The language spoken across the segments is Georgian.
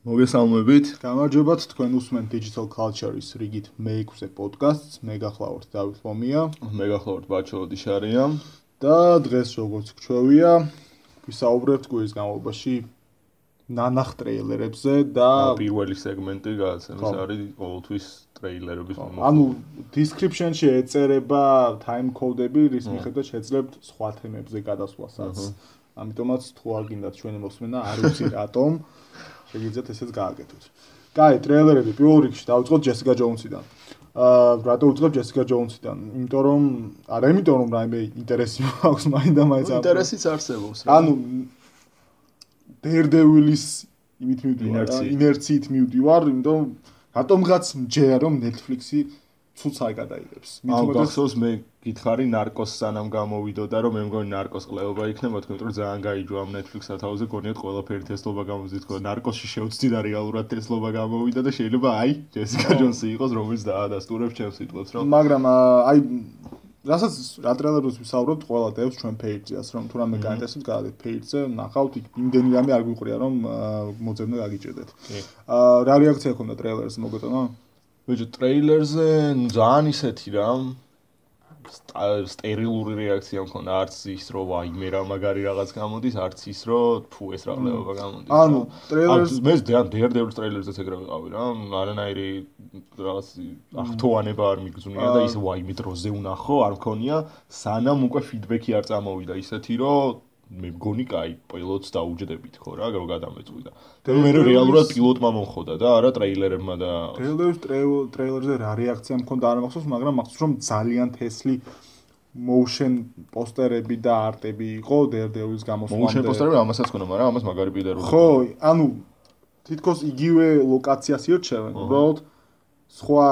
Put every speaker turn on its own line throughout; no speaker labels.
მოგესალმებით.
გამარჯობათ, თქვენ უსმენთ Digital Culture-ის რიგით მე-6 პოდკასტს. მე გახლავართ დავით ლომია.
მე გახლავართ ბაჩო ოდიშარია.
და დღეს როგორც გვჩვევია, ვისაუბრებთ კვირის განმავლობაში ნანახ ტრეილერებზე და
პირველი სეგმენტი გადაცემის არის ყოველთვის ტრეილერების
მომენტი. ანუ description-ში ეწერება time code-ები, რის მიხედვით შეძლებთ სხვა თემებზე გადასვლასაც. ამიტომაც თუ არ გინდათ ჩვენი მოსმენა, არ ვიცი რატომ შეგიძლიათ ესეც გააკეთოთ. კაი, ტრეილერები პირველ რიგში დავიწყოთ Jessica Jones-იდან. რატო ვიწყებ Jessica Jones-იდან? იმიტომ რომ რაიმე ინტერესი აქვს მაინდა-მაინც.
ინტერესიც არსებობს რა.
ანუ Daredevil-ის იმით მივდივარ, ინერციით მივდივარ, იმიტომ რატომღაც მჯერა რომ Netflix-ი ცუც არ გადაიღებს.
მithmetos მე გითხარი ნარკოს სანამ გამოვიდოდა რომ მე მგონი ნარკოს ყლეობა იქნება, თქო, რომ ძალიან გაიჯვა ამ Netflix-ს თავზე გონიათ ყველაფერი თესლობა გამოვიდა, თქო, ნარკოსში შევწდი და რეალურად თესლობა გამოვიდა და შეიძლება აი Jessica Jones-ი იყოს, რომელიც დაადასტურებს ჩემს სიტყვებს, რომ
მაგრამ აი რასაც რა ტრეილერებს ვისაუბრებთ, ყველა დევს ჩვენ page-ს, რომ თუ რამე გაინტერესებს, გადადეთ page-ზე, ნახავთ, იქ იმდენი რამე არ გვიყრია, რომ მოძებნა გაგიჭედეთ. რა რეაქცია ჰქონდა ტრეილერზე, მოგეტონა?
ბიჭო, ტრეილერზე ძალიან ისეთი რა სტერილური რეაქცია მქონდა, არც ის რომ ვაიმე რა მაგარი რაღაც გამოდის, არც ის რომ თუ ეს რა ყლეობა გამოდის.
ანუ ტრეილერს
მე Daredevil ტრეილერზეც ეგრე ვიყავი რა, არანაირი რაღაც ახთოვანება არ მიგზნია და ის ვაიმე დროზე ვნახო, არ მქონია, სანამ უკვე ფიდბექი არ წამოვიდა ისეთი რომ მე მგონი კაი, პილოტს დაუჯდებით ხო რა, რომ გადამეწვიდა. მე რეალურად პილოტმა მომხოდა და არა ტრეილერებმა და
ტრეილერზე რა რეაქცია მქონდა არ მახსოვს, მაგრამ მახსოვს რომ ძალიან თესლი motion პოსტერები და არტები იყო Daredevil-ის გამოსვლამდე.
motion პოსტერები ამასაც ქონა, მაგრამ ამას მაგარი პიდერო.
ხო, ანუ თითქოს იგივე ლოკაციას ირჩევენ, უბრალოდ სხვა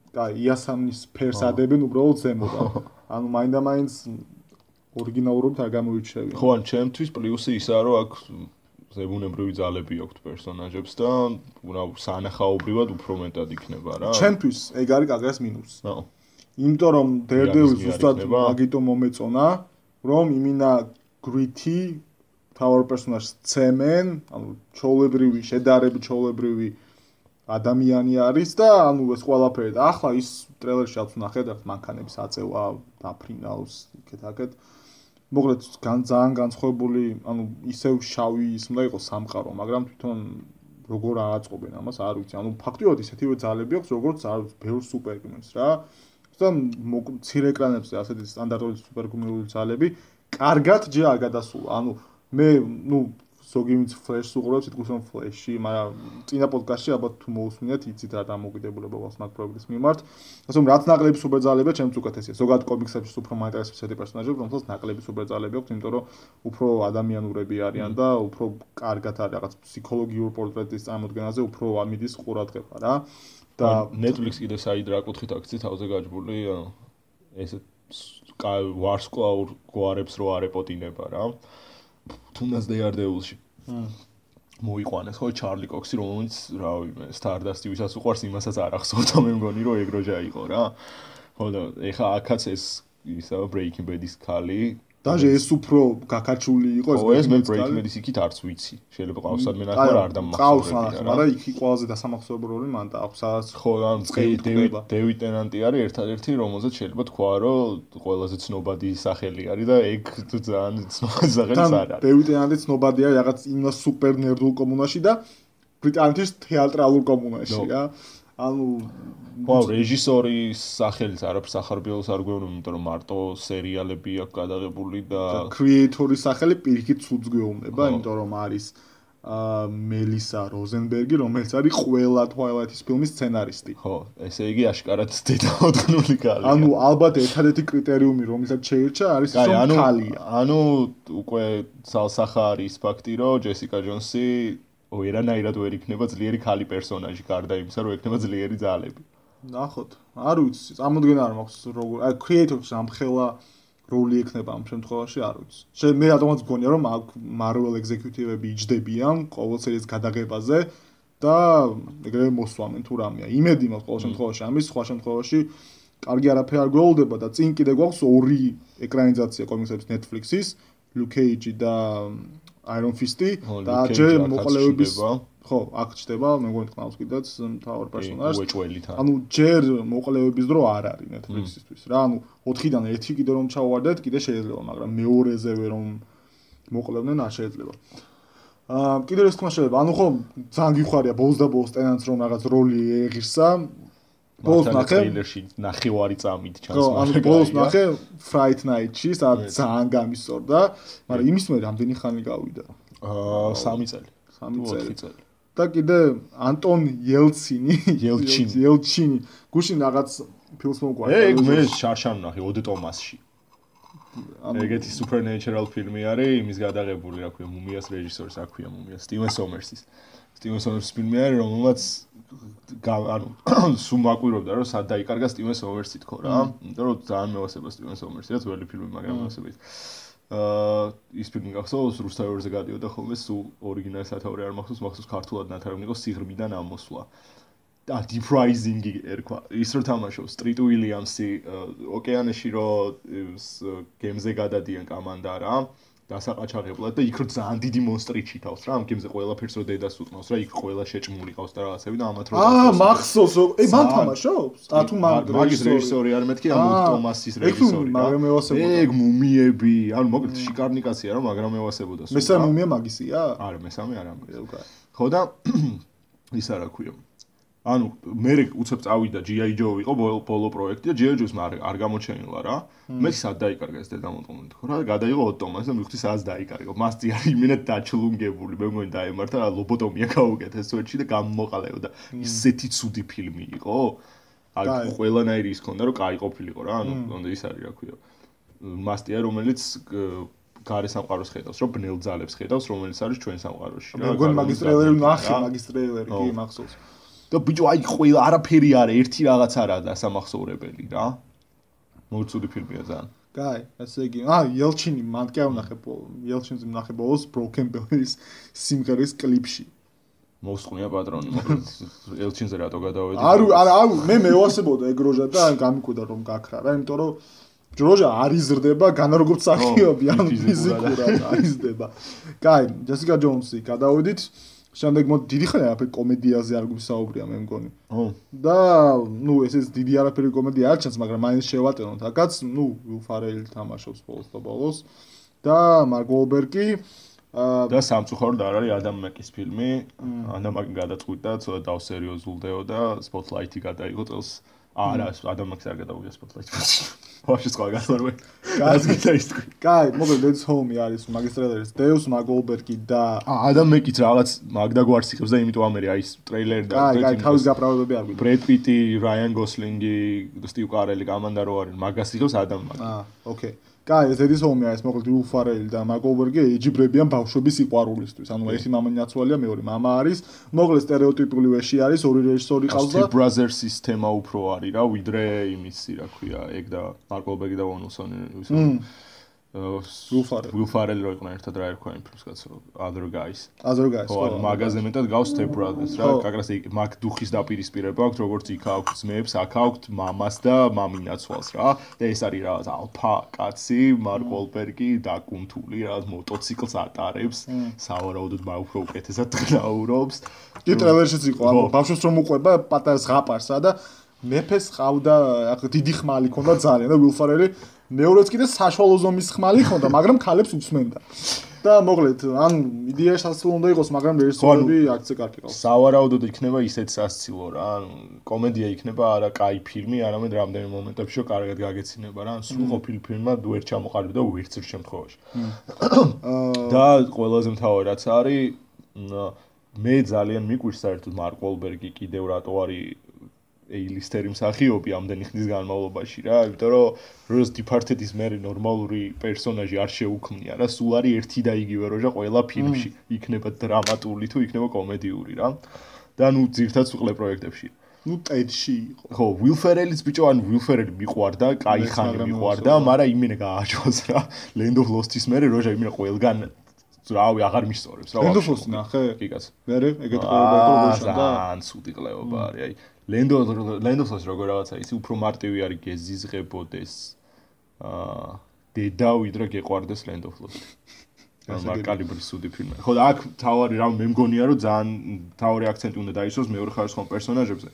კაი, იასამნის ფერს ადებენ უბრალოდ ზემოდან. ანუ მაინდა-მაინც ორიგინალურად არ გამოირჩევია.
ხო, ან ჩემთვის პლუსი ისაა, რომ აქ ზებუნებრივი ძალები აქვს პერსონაჟებს და სანახაობრივად უფრო მეტად იქნება რა.
ჩემთვის ეგ არის კაგას მინუსი. იმიტომ რომ Daredevil ზუსტად მაგიტომ მომეწონა, რომ იმინა gritty power პერსონაჟს ცემენ, ანუ ჩოულებრივი, შედარებით ჩოულებრივი ადამიანი არის და ანუ ეს ყველაფერი და ახლა ის ტრეილერში რაც ვნახეთ, მანქანების აწევა, დაფრინავს, იქეთ-აქეთ. მოკლედ ძალიან განსხვავებული, ანუ ისევ შავი ის უნდა იყოს სამყარო, მაგრამ თვითონ როგორ ააწყობენ ამას არ ვიცი. ანუ ფაქტობრივად ისეთივე ძალები აქვს, როგორც არის ბევრ სუპერგმენს რა. თუმცა მცირე ეკრანებზე ასეთი სტანდარტული სუპერგმენული ძალები კარგად ჯერ არ გადასულა. ანუ მე, ზოგი ვინც Flash-ს უყურებს, იტყვის რომ Flash-ი, მაგრამ წინა პოდკასტში ალბათ თუ მოусმინეთ, იცით რა დამოკიდებულება აქვს მაგ პროექტის მიმართ. ასე რომ რაც ნაკლები სუპერძალებია, ჩემს უკეთესია. ზოგადად კომიქსებში უფრო მაინტერესებს ესეთი პერსონაჟები, რომელსაც ნაკლები სუპერძალები აქვს, იმიტომ რომ უფრო ადამიანურები არიან და უფრო კარგად არის რაღაც ფსიქოლოგიურ პორტრეტის წარმოდგენაზე, უფრო ამიდის ყურადღება რა.
და Netflix კიდე საიდ რა კუთხით აქცი თავზე გაჯბული, ესე ვარსკვლავურ გვარებს რო არეპოტინება რა. თუნდაც Daredevil-ში მოიყვანეს ხო ჩარლი კოქსი, რომელიც რავი, Stardust-ი ვისაც უყვარს, იმასაც არ ახსოვდა, მე მგონი რომ ეგროჯა იყო რა. ხო და ეხა აქაც ეს ისა Breaking Bad-ის ქალი
დაჟე ეს უფრო გაკაჩული იყო
ეს მე Breaking Bad-ის იქით არც ვიცი. შეიძლება ყავსად მენახმარ არ
დამახსოვრებია. მაგრამ იქ ყველაზე დასამახსოვრებელი როლი მან და აქვს სადაც
ხო ან დევიდ ტენანტი არის ერთადერთი, რომელზეც შეიძლება თქვა, რომ ყველაზე ცნობადი სახელი არის და ეგ ძალიან ცნობადი სახელი არ არის.
დევიდ ტენანტი ცნობადია რაღაც იმ სუპერ ნერდულ კომუნაში და ბრიტანეთის თეატრალურ კომუნაში რა. ანუ
რეჟისორის სახელიც არაფერს ახარბიელს არ გვეუბნები, იმიტომ რომ მარტო სერიალები აქვს გადაღებული და
კრეატორის სახელი პირიქით ცუდს გვეუბნება, იმიტომ რომ არის მელისა როზენბერგი, რომელიც არის ყველა Twilight-ის ფილმის სცენარისტი.
ხო, ესე იგი აშკარად დედამოდგნული ქალია.
ანუ ალბათ ერთადერთი კრიტერიუმი, რომელსაც შეირჩა, არის ის რომ ქალია.
ანუ უკვე ძალსახა არის ფაქტი, რომ Jessica Jones-ი ერანაირად ვერ იქნება ძლიერი ქალი პერსონაჟი, გარდა იმისა, რომ ექნება ძლიერი ძალები.
ნახოთ, არ ვიცი, წარმოდგენა არ მაქვს როგორ, აი კრეატორს ამხელა როლი ექნება ამ შემთხვევაში, არ ვიცი. მე რატომაც მგონია, რომ აქ Marvel executive-ები იჯდებიან ყოველ სერიის გადაღებაზე და ეგრევე მოსვამენ თუ რამეა. იმედი მაქვს ყოველ შემთხვევაში, ამის სხვა შემთხვევაში კარგი არაფერი არ გველოდება და წინ კიდე გვაქვს ორი ეკრანიზაცია კომიქსების Netflix-ის, Luke Cage და Iron Fist-ი და ჯერ მოყოლეობის ხო, აქ ჩდება, მე მგონი თქოს კიდეც მთავარ პერსონაჟს. ანუ ჯერ მოყოლეობის დრო არ არის Netflix-ისთვის რა. ანუ 4-დან 1 კიდე რომ ჩავვარდეთ, კიდე შეიძლება, მაგრამ მეორეზევე რომ მოყოლევდნენ არ შეიძლება. კიდევ ეს თქმა შეიძლება. ანუ ხო, ძალიან გიხარია ბოლოს და ბოლოს ტენანტს რომ რაღაც როლი ეღირსა. ბოლოს ნახე
ტრეილერში ნახევარი წამით ჩანს.
ხო, ანუ ბოლოს ნახე Fright Night-ში, სადაც ძალიან გამისწორდა, მაგრამ იმის მე რამდენი ხანი გავიდა?
3 წელი.
3 წელი. და კიდე ანტონ ელჩინი გუშინ რაღაც ფილმს მოგვარდა.
ეგ მე შარშან ნახე ოდ ტომასში. ეგეთი supernatural ფილმი არის, იმის გადაღებული, რა ქვია, მუმიას რეჟისორის, რა ქვია, მუმიას, სტივენ სომერსის. სტივენ სომერსის ფილმი არის, რომელმაც ანუ სულ მაკვირვებდა, რომ სად დაიკარგა სტივენ სომერსი თქო რა. იმიტომ რომ ძალიან მევასება სტივენ სომერსი, რა ძველი ფილმი, მაგრამ მევასებით. ის ფილმი გახსოვს რუსთავერზე გადიოდა ხოლმე სულ ორიგინალი სათაური არ მახსოვს ქართულად ნათარგმნი იყო სიღრმიდან ამოსვლა და Deep Rising-ი ერქვა ის რო თამაშობს სტრიტ უილიამსი ოკეანეში რო გემზე გადადიან კამანდა რა დასაყაჩაღებლად და იქ რო ძალიან დიდი მონსტრი ჩითავს რა ამ გემზე ყველაფერს რო დედას უტყავს რა იქ ყველა შეჭმული ყავს და რაღაცები და ამათ რო
მახსოვს მან თამაშობს ატუ
მაგის რეჟისორი არ მეთქი ამ ტომასის რეჟისორი რა
მაგრამ ევასებოდა
ეგ მუმიები ანუ მოკლედ შიკარნიკაცია რა მაგრამ ევასებოდა
მესამე მუმია მაგისია
არა მესამე არა ხო და ის არა ქვია ანუ მე უცებ წავიდა G.I. Joe იყო ბოლო პროექტი და G.I. Joe-ს არ გამოჩენილა რა. მე სად დაიკარგა ეს დედამოწმული ხო რა გადაიღო ოტომას და მივხვდი სადაც დაიკარგა. მასწი არის იმენად დაჩლუნგებული, მე მგონი დაემართა ლობოტომია გაუკეთეს სუეჩი და გამომოყალეო და ისეთი ცუდი ფილმი იყო. აი ყველანაირი ის ქონდა რომ კაი ყოფილიყო რა. ანუ ის არის რა ქვია. მასწია რომელიც გარე სამყაროს ხედავს, რომ ბნელ ძალებს ხედავს, რომელიც არის ჩვენ სამყაროში რა.
მე მგონი მაგის ტრეილერი ნახე, მაგის ტრეილერი კი მახსოვს.
და ბიჭო აი ყველა არაფერი არის ერთი რაღაც არა და სამახსოვრებელი რა მოცუდი ფილმია ძალიან
კაი ესე იგი ელჩინი მან კი არ ნახე ელჩინს ნახე ბოლოს Broken Belly-ის სიმღერის კლიპში
მოსყვნია პატრონი ელჩინზე რატო გადავედი
არა მე მევასებოდა ეგ როჟა და გამიკვირდა რომ გაქრა რა იმიტომ რომ როჟა არ იზრდება განა როგორც სახიობი ანუ ფიზიკურად არ იზრდება კაი ჯესიკა ჯონსი გადავედით შემდეგ მოდი დიდი ხანია არაფერი კომედიაზე არ გვისაუბრია მე მგონი.
ხო.
და ნუ ესეც დიდი არაფერი კომედია არ ჩანს, მაგრამ მაინც შევატენოთ. აქაც ნუ Will Ferrell თამაშობს ბოლოს და Mark Wahlberg-ი
და სამწუხაროდ არ არის Adam McKay-ის ფილმი. Adam McKay გადაწყვიტა ცოტა დავსერიოზულდეო და Spotlight-ი გადაიღო წელს. არა, Adam McKay-ს არ გადავიღე Spotlight-ში. ვაფშე სხვა გასვარვე.
კაი, მოკლედ Death Home-ი არის მაგის ტრეილერის Deus Mark Wahlberg-ი და
Adam McKay-ც რაღაც მაგდა გვარს იღებს და იმიტომ ამერი აი ეს ტრეილერი და
კაი, თავის გაправებები არ გვიყვარს.
Brad Pitt-ი, Ryan Gosling-ი, Steve Carell-ი გამანდა რო არის, მაგას იღებს Adam McKay.
ოკეი. კაი, Death Home-ი არის მოკლედ Will Ferrell და Mark Wahlberg-ი ეჯიბრებიან ბავშვების სიყვარულისთვის. ანუ ერთი მამა ნაცვალია, მეორე მამა არის. მოკლედ სტერეოტიპული ვეში არის, ორი რეჟისორი ყავს და
Step Brothers-ის თემა უფრო არის რა, ვიდრე იმისი რა ქვია, ეგ და Mark Wahlberg და Owen Wilson-ი. Will Ferrell რო იყვნენ ერთად რა ერქვა იმ ფილმს კაცო, Other Guys. ხო, მაგაზე მეტად გავს Step Brothers რა, კაკრას მაგ დუხის დაპირისპირება აქვს, როგორც იქ აქვს ძმებს, აქ აქვს მამას და მამინაცვალს რა. და ეს არის რაღაც ალფა კაცი, Mark Wahlberg-ი დაკუნთული, რაღაც მოტოციკლს ატარებს, სავარაუდოდ უფრო უკეთესად გნაურობს.
კი ტრეილერშიც იყო, ანუ ბავშვს რომ უყვება პატარა ზღაპარსა და მეფეს ყავდა, აქ დიდი ხმალი ქონდა ძალიან და Will Ferrell-ი მეორეც კიდე საშუალო ზომის ხმალი ხონდა, მაგრამ ქალებს უსმენდა. და მოკლედ, ან იდეაში სასწავლო უნდა იყოს, მაგრამ რეჟისორები აქცე კარგი ყავს.
სავარაუდოდ იქნება ისეთ სასწავლო რა, ანუ კომედია იქნება არა კაი ფილმი, არამედ რამდენი მომენტებში რომ კარგად გაგეცინება რა, ან სულ ყოფილი ფილმმა ვერ ჩამოყალიბდა ვერც ერთ შემთხვევაში. და ყველაზე მთავარი რაც არის, მე ძალიან მიყვარს საერთოდ Mark Wahlberg-ი კიდევ რატო არის A-listeri მსახიობი ამდენი ხნის განმავლობაში რა, იმიტომ რომ როდეს Departed-ის მე ნორმალური პერსონაჟი არ შეუქმნია რა, სულ არის ერთი და იგივე როჟა ყველა ფილმში, იქნება დრამატული თუ იქნება კომედიური რა. და ნუ ძირთად უყლე პროექტებში.
ნუ Ted-ში იყო.
ხო, Will Ferrell-იც ბიჭო, ან Will Ferrell მიყვარდა, კაი ხანი მიყვარდა, მაგრამ იმენა გააჩვენს რა. Land of Lost-ის მე როჟა იმენა ყველგან რავი აღარ მისწორებს რა.
Land of Lost ნახე?
კი კაც.
მე ეგეთი ყველგან
და ან ცუდი ყლეობა არის, აი Land of Lost როგორ რაღაცა ისი უფრო მარტივი არის გეზიზღებოდეს დედა ვიდრე გეყვარდეს Land of Lost. კალიბრის სუდი ფილმი. ხო და აქ თავარი რა მე მგონია რომ ძალიან თავარი აქცენტი უნდა დაისვას მეორე ხარისხოვან პერსონაჟებზე.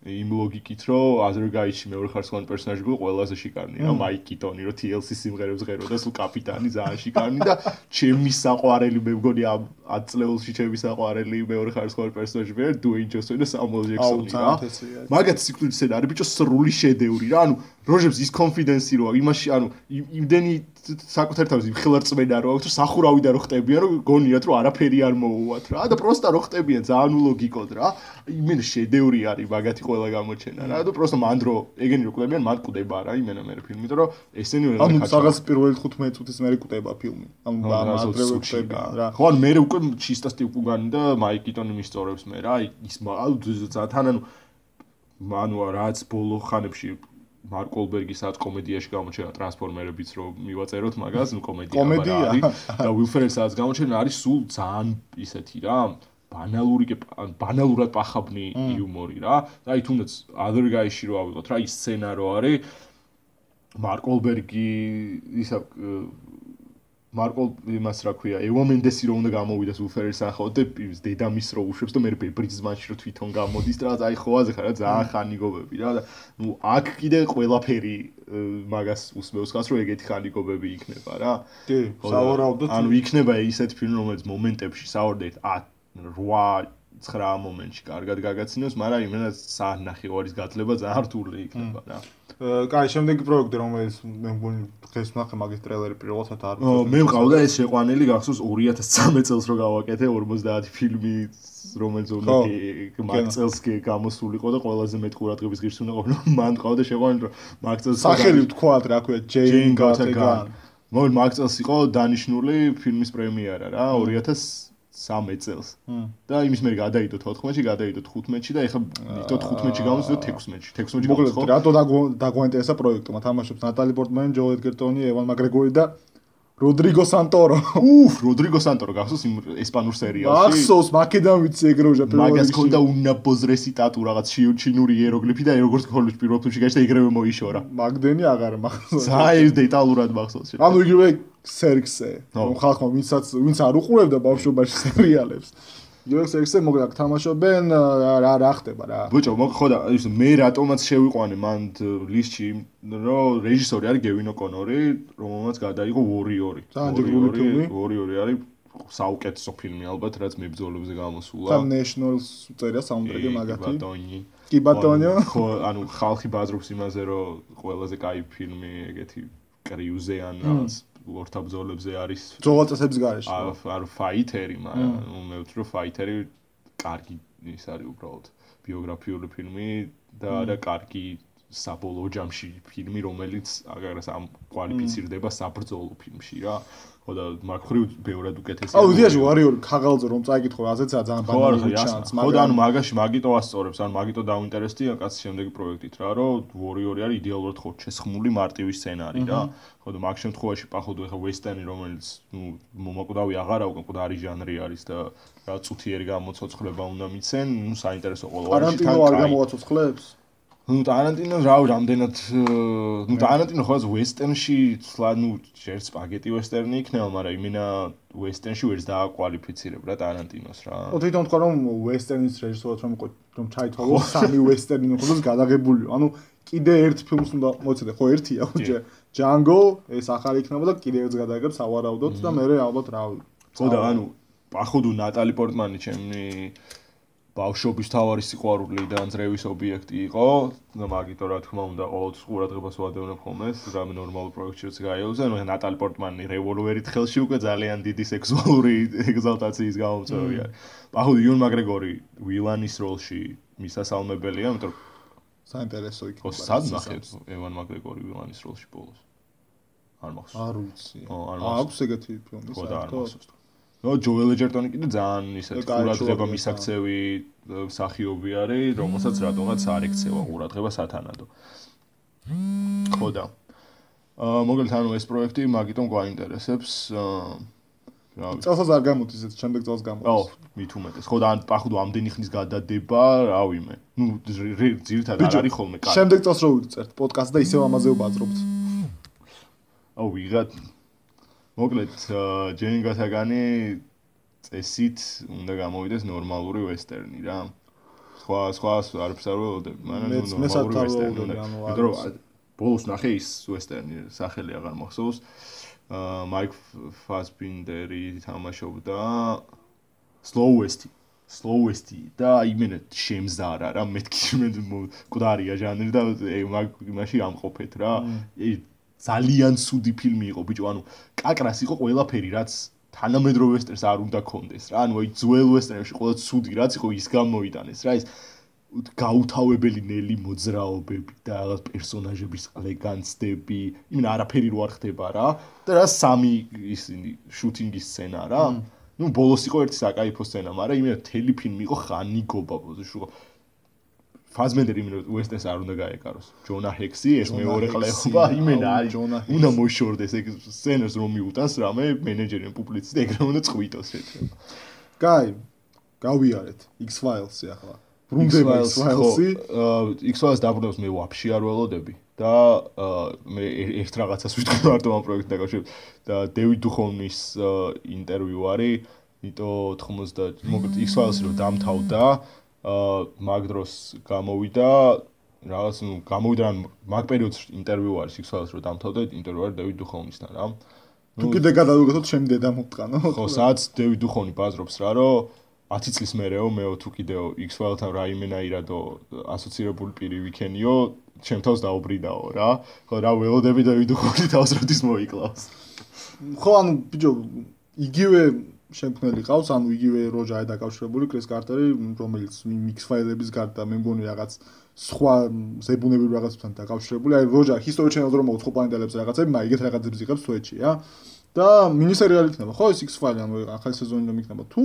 იმ ლოგიკით რომ აზერბაიჯანში მეორე ხარისხოვანი პერსონაჟი გულ ყველაზე შიკარნია რა მაიკ კიტონი რომ TLC სიმღერებს ღეროდა სულ კაპიტანი ძალიან შიკარნი და ჩემი საყვარელი მე მგონი ამ 10 წლეულში ჩემი საყვარელი მეორე ხარისხოვანი პერსონაჟი ვარ დუეინ ჯონსონი და სამუელ ჯექსონი რა მაგათ სიკვდილის სცენარი ბიჭო სრული შედევრი რა ანუ როჟებს ის კონფიდენსი როა იმაში ანუ იმდენი საკუთარ თავის მხილარწმენა რო აქვს რომ სახურავიდან რო ხტებიან რომ გონიათ რომ არაფერი არ მოუვათ რა და პროსტა რო ხტებიან ძალიან ულოგიკოდ რა იმენ შედევრი არის მაგათი ყველა გამოჩენა რა და პროსტა მანდრო ეგენი რო კვდებიან მან კვდება რა იმენა მე ფილმი და რომ ესენი ვერ
ანუ რაღაც პირველი 15 წუთის მერე კვდება ფილმი ანუ მანდრო კვდება რა
ხო ან მე უკვე ჩისტასტი უკუგანი და მაიკ კიტონი მისწორებს მე რა ის ძალიან ანუ რაც ბოლო ხანებში მარკ ოლბერგის ათ კომედიაში გამოჩენა ტრანსფორმერებიც რომ მივაწეროთ მაგას ნუ კომედია არის და უილფრედსაც გამოჩენა არის სულ ძალიან ისეთი რა ბანალურად პახაბნი იუმორი რა და აი თუნდაც other guy-ში რო ავიღოთ რა ის სცენა რო არის მარკ ოლბერგი ისა მარკ იმას რა ქვია ევო მენდესი რო უნდა გამოვიდეს უილფრედის სახელად და დედამის რო უშვებს და მე ბებრიზმანში რო თვითონ გამოდის და აი ხოვაზე ხარ რა ძალიან ხანიგობები რა და ნუ აქ კიდე ყველაფერი მაგას უსმევს ხას რომ ეგეთი ხანიგობები იქნება რა
კი სავარაუდოდ
ანუ იქნება ისეთ ფილმი რომელიც მომენტებში სავარდეთ 8-9 მომენტში კარგად გაგაცინოს მაგრამ იმენაც საათნახევარის გათლება ძალიან რთული იქნება რა
კაი, შემდეგი პროექტი რომელიც მე მგონი დღეს ვნახე მაგის ტრეილერი პირველად არ
მე მყავდა ეს შეყვანილი გახსოვს 2013 წელს რო გავაკეთე 50 ფილმი რომელიც უნდა მაგ წელს გამოსულიყო და ყველაზე მეტ ყურადღების ღირს უნდა ყოფილიყო მან მყავდა შეყვანილი რომ მაგ წელს
სახელი ვთქვათ რა ქვია Jane got a gun
მაგ წელს იყო დანიშნული ფილმის პრემიერა რა 2013 წელს. და იმის მე გადაიდო 14-ში, გადაიდო 15-ში და ეხლა იტო 15-ში გამოსდო 16-ში. 16-ში
გამოსდო. მოკლედ, რატო დაგვაინტერესა პროექტმა? თამაშობს ნატალი პორტმანი, ჯო ედგერტონი, ევან მაგრეგორი და როდრიგო სანტორო.
როდრიგო სანტორო გახსოვს იმ ესპანურ სერიალში?
გახსოვს, მაკედან ვიცი ეგრევჟა პირველ რიგში.
მაგას ქონდა უნაბოზრესი ტატუ რაღაც ჩინური იეროგლიფი და როგორც ხოლმე პირველ ფილმში გაჩნდა ეგრევე მოიშორა.
მაგდენი აღარ მახსოვს.
ძალიან დეტალურად მახსოვს.
ანუ იგივე სერქსე. რომ ხალხმა ვინც არ უყურებდა ბავშვობაში სერიალებს. იგივე სერქსე მოგდაკ თამაშობენ რა ხდება რა.
ბიჭო, ხო და ის მე რატომაც შევიყვანე მან ლისტში, რომ რეჟისორი არის გევინ ოკონორი, რომელმაც გადაიღო ვორიორი. ვორიორი არის საუკეთესო ფილმი ალბათ, რაც მებრძოლებზე გამოსულა.
და National-ს წერია საუნდტრეკი მაგათი. კი ბატონო.
ხო, ანუ ხალხი ბაზრობს იმაზე, რომ ყველაზე კაი ფილმი ეგეთი კრიუზე ან რაღაც ლორთაბძოლებზე არის
ძოღაწესების გარეშე.
არ ფაიტერი, მაგრამ მე ვთქვი რომ ფაიტერი კარგი ის არის უბრალოდ ბიოგრაფიული ფილმი და არა კარგი საბოლოო ჯამში ფილმი, რომელიც აგარას ამ კვალიფიცირდება საბრძოლო ფილმში რა. ხო და მაგ ხრივ ბევრად უკეთესია.
აუ იდეაში ვარიორი ქაღალზე რომ წაიკითხო, აზეც ძალიან ბანალური ჩანს,
მაგრამ ხო და ანუ მაგაში მაგიტო ასწორებს, ანუ მაგიტო დაინტერესდია კაცი შემდეგი პროექტით რა, რომ ვორიორი არის იდეალურად ხო შესხმული მარტივი სცენარი რა. ხო და მაგ შემთხვევაში პახოვდო ეხა ვესტერნი რომელიც ნუ მომაკვდავი აღარა უკვე მკვდარი ჟანრი არის და რა წუთიერი გამოცოცხლება უნდა მიცენ, ნუ საინტერესო ყოველგვარი
ტარანტინო არ გამოვაცოცხლებს?
ნუ ტარანტინო რავი რამდენად ნუ ტარანტინო ხო ვესტერნში ნუ ჯერ სპაგეტი ვესტერნი იქნება, მაგრამ იმენა ვესტერნში ვერც დააკვალიფიცირებ რა ტარანტინოს რა.
თვითონ თქვა რომ ვესტერნის რეჟისორად რომ ჩაითვალოს სამი ვესტერნი ნახოს გადაღებულიო. ანუ კიდე ერთ ფილმს უნდა მოცედე, ხო ერთია უჯე ჯანგო, ეს ახალი იქნება და კიდე ერთს გადაიღებს ავარაუდოთ და მე ალბათ რავი.
ხო და ანუ პახოვდო ნატალი პორტმანი ჩემი ბავშვობის თავარი სიყვარული და ძრევის ობიექტი იყო და მაგიტო რა თქმა უნდა ყოველთვის ყურადღებას ვადევნებ ხოლმე რამე ნორმალურ პროექტშიც გაიელზე ანუ ნატალი პორტმანი რევოლვერით ხელში უკვე ძალიან დიდი სექსუალური ეგზალტაციის გამომწვევი არის. პახოვდო იონ მაგრეგორი ვილანის როლში მისასალმებელია, იმიტომ
საინტერესო იქნება.
ხო სად ნახეთ ევან მაგრეგორი ვილანის როლში ბოლოს? არ მახსოვს.
არ ვიცი. აქვს ეგეთი ფილმი
საერთოდ. ნო ჯოელ ეჯერტონი კიდე ძალიან ისეთ ყურადღება მისაქცევი მსახიობი არის, რომელსაც რატომაც არ ექცევა ყურადღება სათანადო. ხო და მოგეთ ანუ ეს პროექტი მაგიტომ გვაინტერესებს
წელსაც არ გამოდის ეს შემდეგ წელს გამოდის.
ო, მით უმეტეს. ხო და ან პახვდო ამდენი ხნის გადადება, რავი მე. ნუ ძირითადად არ არის ხოლმე კარი.
შემდეგ წელს რო ვიწერთ პოდკასტს და ისევ ამაზე ვბაზრობთ.
აუ ვიღათ მოკლედ ჯენი გათაგანი წესით უნდა გამოვიდეს ნორმალური ვესტერნი რა. სხვა არაფერს არ ველოდები, მაგრამ ნორმალური ვესტერნი უნდა. იმიტომ რომ ბოლოს ნახე ის ვესტერნი სახელი აღარ მახსოვს. მაიკ ფასბინდერი თამაშობდა Slowest და იმენა შემზარა რა მეთქი მკვდარია ჟანრი და მაშინ ამყოფეთ რა. ძალიან ცუდი ფილმი იყო ბიჭო, ანუ კაკრას იყო ყველაფერი რაც თანამედროვე ვესტერნს არ უნდა კონდეს რა. ანუ აი ძველ ვესტერნებში ყველა ცუდი რაც იყო ის გამოიტანეს რა. ის გაუთავებელი ნელი მოძრაობები და რაღაც პერსონაჟების ელეგანცდები, იმენა არაფერი რო არ ხდება რა. და რა სამი ისინი შუთინგის სცენა რა. ნუ ბოლოს იყო ერთი საკაიფო სცენა, მაგრამ იმენა თელი ფილმი იყო ხანი გობაბოზე შუა. ფაზმენდერი იმენა ვესტერნს არ უნდა გაეკაროს. ჯონა ჰექსი ეს მეორე ყლეობა იმენა არის. უნდა მოშორდეს ეგ სცენას რომ მიუტანს რამე მენეჯერი პუბლიცისტი ეგრე უნდა წვიტოს შეჭრება.
კაი, გავიარეთ X-Files-ი ახლა. ბრუნდება X-Files-ი.
X-Files დაბრუნებას მე ვაფშე არ ველოდები და მე ერთ რაღაცას ვიტყვი მარტო ამ პროექტთან დაკავშირებით და დევიდ დუხოვნის ინტერვიუ არის, იმიტომ 90 მოკლედ X-Files-ი რომ დამთავრდა მაგ დროს გამოვიდა რაღაც გამოვიდა მაგ პერიოდში ინტერვიუ არის X-Files-ი რომ დამთავრდა ინტერვიუ არის დევიდ დუხოვნისთან რა.
თუ კიდე გადავიგოთ ჩემ დედამ უტყანო.
ხო, სადაც დევიდ დუხოვნი ბაზრობს რა რომ 10 წლის მერეო მეო თუ კიდეო X-Files-თან რაიმენაირადო ასოცირებული პირი ვიქენიო, ჩემ თავს დაუბრიდაო რა. ხო, რა ველოდები დევიდ დუხოვნი თავს როდის მოიკლავს.
ხო, ანუ ბიჭო, იგივე შემქმნელი ყავს, ანუ იგივე როჯა დაკავშირებული კრის კარტერი, რომელიც X-Files-ების გარდა მე მგონი რაღაც სხვა ზებუნებრივ რაღაცებთან დაკავშირებული. აი როჯა History Channel-ზე რომ მოუწყო პლანეტელებს რაღაცები, მაგრამ ეგეთ რაღაცებს იღებს სუეჩი, რა. და მინი-სერიალი იქნება, ხო, ეს X-Files, ანუ ახალი სეზონი რომ იქნება, თუ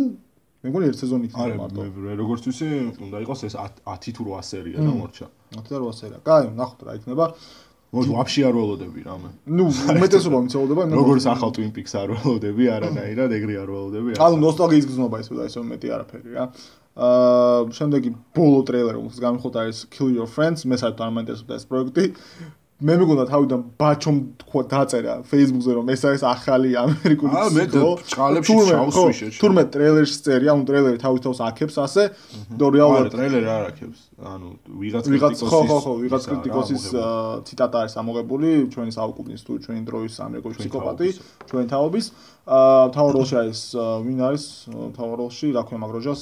მე მგონი ერთ სეზონი იქნება მარტო.
არა, როგორც ვიცი, უნდა იყოს ეს 10 თუ 8 სერია და მორჩა.
10 და 8 სერია. კაი, ნახოთ რა იქნება.
მოდი ვაფშე არ ველოდები რამე.
ნუ უმეტესობა მიცეულდება,
როგორც ახალ Twin Peaks არ ველოდები, არანაირად ეგრე არ ველოდები.
ანუ ნოსტალგიის გზნობა ისე მეტი არაფერი რა. შემდეგი ბოლო ტრეილერი რომელსაც გამიხოთ არის Kill Your Friends, მე საერთოდ არ მაინტერესებდა ეს პროექტი. მე მეგონა თავიდან ბაჩომ თქვა დაწერა Facebook-ზე რომ ეს არის ახალი ამერიკული
მე ჭყალებში ჩავსვიშე.
თურმე ტრეილერში წერია, ანუ ტრეილერი თავის თავს აქებს ასე. და რეალურად
ტრეილერი არ აქებს. ანუ ვიღაც
კრიტიკოსის ციტატა არის ამოღებული ჩვენი საუკუნის თუ ჩვენი დროის ამერიკული ფსიქოპატი, ჩვენი თაობის. თავარ როლში არის ვინ არის თავარ როლში, რა ქვია მაგროჟას?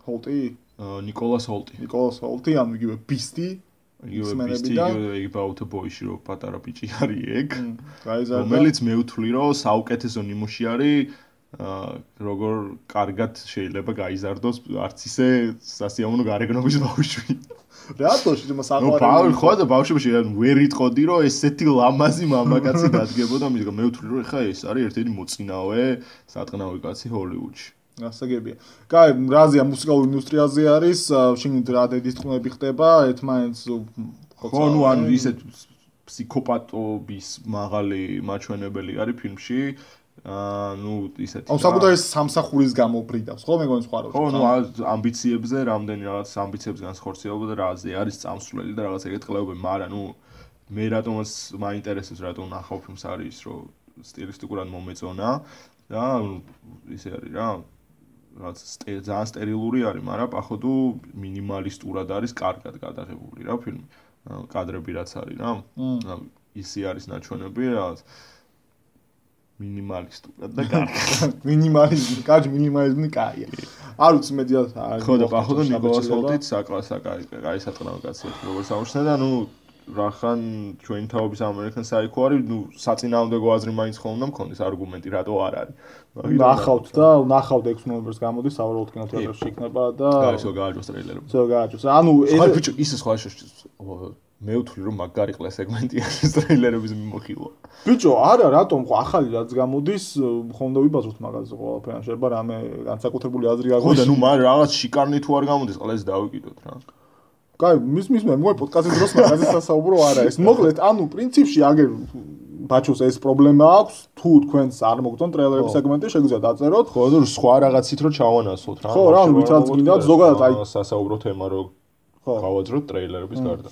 ჰოლტი?
ნიკოლას
ჰოლტი, ანუ იგივე ბისტი.
X-Men-ები და About a Boy-ში რო პატარა ბიჭი არის ეგ. რომელიც მე ვთვლი რომ საუკეთესო ნიმუში არის როგორ კარგად შეიძლება გაიზარდოს არც ისე სასიამოვნო გარეგნობის ბავშვი.
რეალობაში თუმცა საყვარელი.
ხო და ბავშვებში ვერ იტყოდი რომ ესეთი ლამაზი მამაკაცი დადგებოდა, მაგრამ მე ვთვლი რომ ეხა ეს არის ერთ-ერთი მოწინავე სატყნავი კაცი ჰოლივუდში.
გასაგებია. კაი, რაზია მუსიკალური ინდუსტრიაზე არის, შიგნით რა დისკუნები ხდება, ერთმანეთს
ხო, ნუ ანუ ისეთ ფსიქოპატობის მაღალი მაჩვენებელი არის ფილმში. ნუ ისეთი.
ანუ საკუთარი სამსახურის გამო ბრიდავს, ხო, მეგონი სხვა როა.
ხო, ნუ ამბიციებზე, რამდენი რაღაც ამბიციებს განსხორციელება და რაზე არის წამსვლელი და რაღაც ეგეთ ყლეობები, მაგრამ ნუ მე რატომაც მაინტერესებს, რატომ ნახავ ფილმს არის ის, რომ სტილისტიკურად მომეწონა და ისე არის რა. რაც ძალიან სტერილური არის, მაგრამ походу მინიმალისტურად არის კარგად გადაღებული რა ფილმი. კადრები რაც არის რა. ისე არის ნაჩვენები რაღაც მინიმალისტურად და კარგად.
მინიმალიზმი კაია. არ ვიცი მე დიახ არ.
ხო და походу ნიკოლას ჰოლტიც საკაი სატყნავი კაცია როგორც ამუშავდა და ნუ რახან ჩვენი თაობის ამერიკან საიქო არის, ნუ საწინააღმდეგო აზრი მაინც ხომ უნდა მქონდეს არგუმენტი რატო არ არის.
ნახავთ 6 ნოემბერს გამოდის საავადმყოფო კინოთეატრში იქნება და
ისო გააჯოს ტრეილერები.
ანუ
ეს ბიჭო ისე სხვა მე ვთვლი რომ მაგარი ყლა სეგმენტია ეს ტრეილერების მიმოხილვა.
ბიჭო, არა, რატომ ხო ახალი რაც გამოდის, ხომ და ვიბაზროთ მაგაზე ყველაფერთან შეიძლება რამე განსაკუთრებული აზრი არ
გქონდა. ხო და ნუ მაგრამ რაღაც შიკარნი თუ არ გამოდის, ყლეს დავიკიდოთ რა.
კაი, მის მე მგონი პოდკასტის დროს მაგაზე სასაუბრო არ არის. მოკლედ, ანუ პრინციპში აგერ ბაჩოს ეს პრობლემა აქვს, თუ თქვენს არ მოგწონ ტრეილერების სეგმენტი, შეგვიძლია დაწეროთ.
ხო, და სხვა რაღაცით რომ ჩავანასოთ რა.
ხო, რა, ვითაც გინდათ ზოგადად აი
სასაუბრო თემა რო გავაძროთ ტრეილერების გარდა.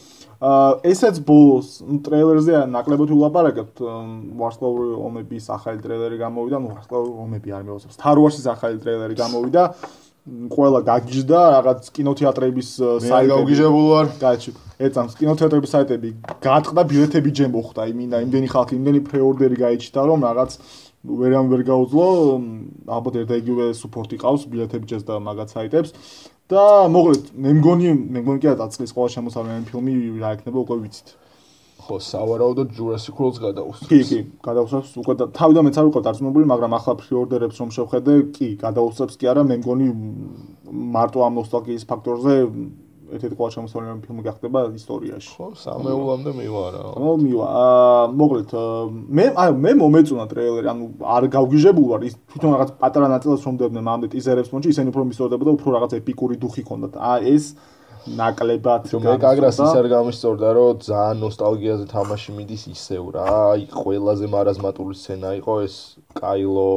ესეც ბოლოს ტრეილერზე ნაკლებად ვილაპარაკებთ ვარსკვლავური ომების ახალი ტრეილერი გამოვიდა, ვარსკვლავური ომები არ მევასებს. Star Wars-ის ახალი ტრეილერი გამოვიდა. ყველა გაგიჟდა რაღაც კინოთეატრების
საიტები. მე გავგიჟებულ ვარ.
კაი, ეცამს კინოთეატრების საიტები გაატყდა ბილეთები ჯერ მოხდა, იმდენი ხალხი, იმდენი პრეორდერი გაიჩიტა, რომ რაღაც ვერ გაუძლო, ალბათ ერთ-ერთი სუპორტი ყავს ბილეთები ჯერ და მაგათ საიტებს. და მოკლედ მე მგონი კი აწლის ყველა შემოსავლიანი ფილმი რა იქნება უკვე ვიცით.
ხო, სავარაუდოდ Jurassic World-ს გადაუსწრებს.
კი, გადაუსწრებს უკვე და თავიდანვე არ ვიყავ დარწმუნებული, მაგრამ ახლა პრეორდერებს რომ შევხედე, კი, გადაუსწრებს კი არა, მე მგონი მარტო ამ ნოსტალგიის ფაქტორზე ერთ-ერთი ყველა შემოსავლიანი ფილმი გახდება ისტორიაში.
ხო, სამეულამდე მივა რა.
ხო, მივა. მოკლედ მე მომეწონა ტრეილერი, ანუ არ გავგიჟებულ ვარ, ის თვითონ რაღაც პატარა ნაწილს რომ დებდნენ მამდე ტიზერებს მონჩი, ისინი უფრო მისწორდებოდა, უფრო რაღაც ეპიკური დუხი ჰქონდათ. ეს ნაკლებად
მე კაგრას ის არ გამისწორდა, რომ ძალიან ნოსტალგიაზე თამაში მიდის ისევ რა. აი, ყველაზე მარაზმატული სცენა იყო ეს კაილო,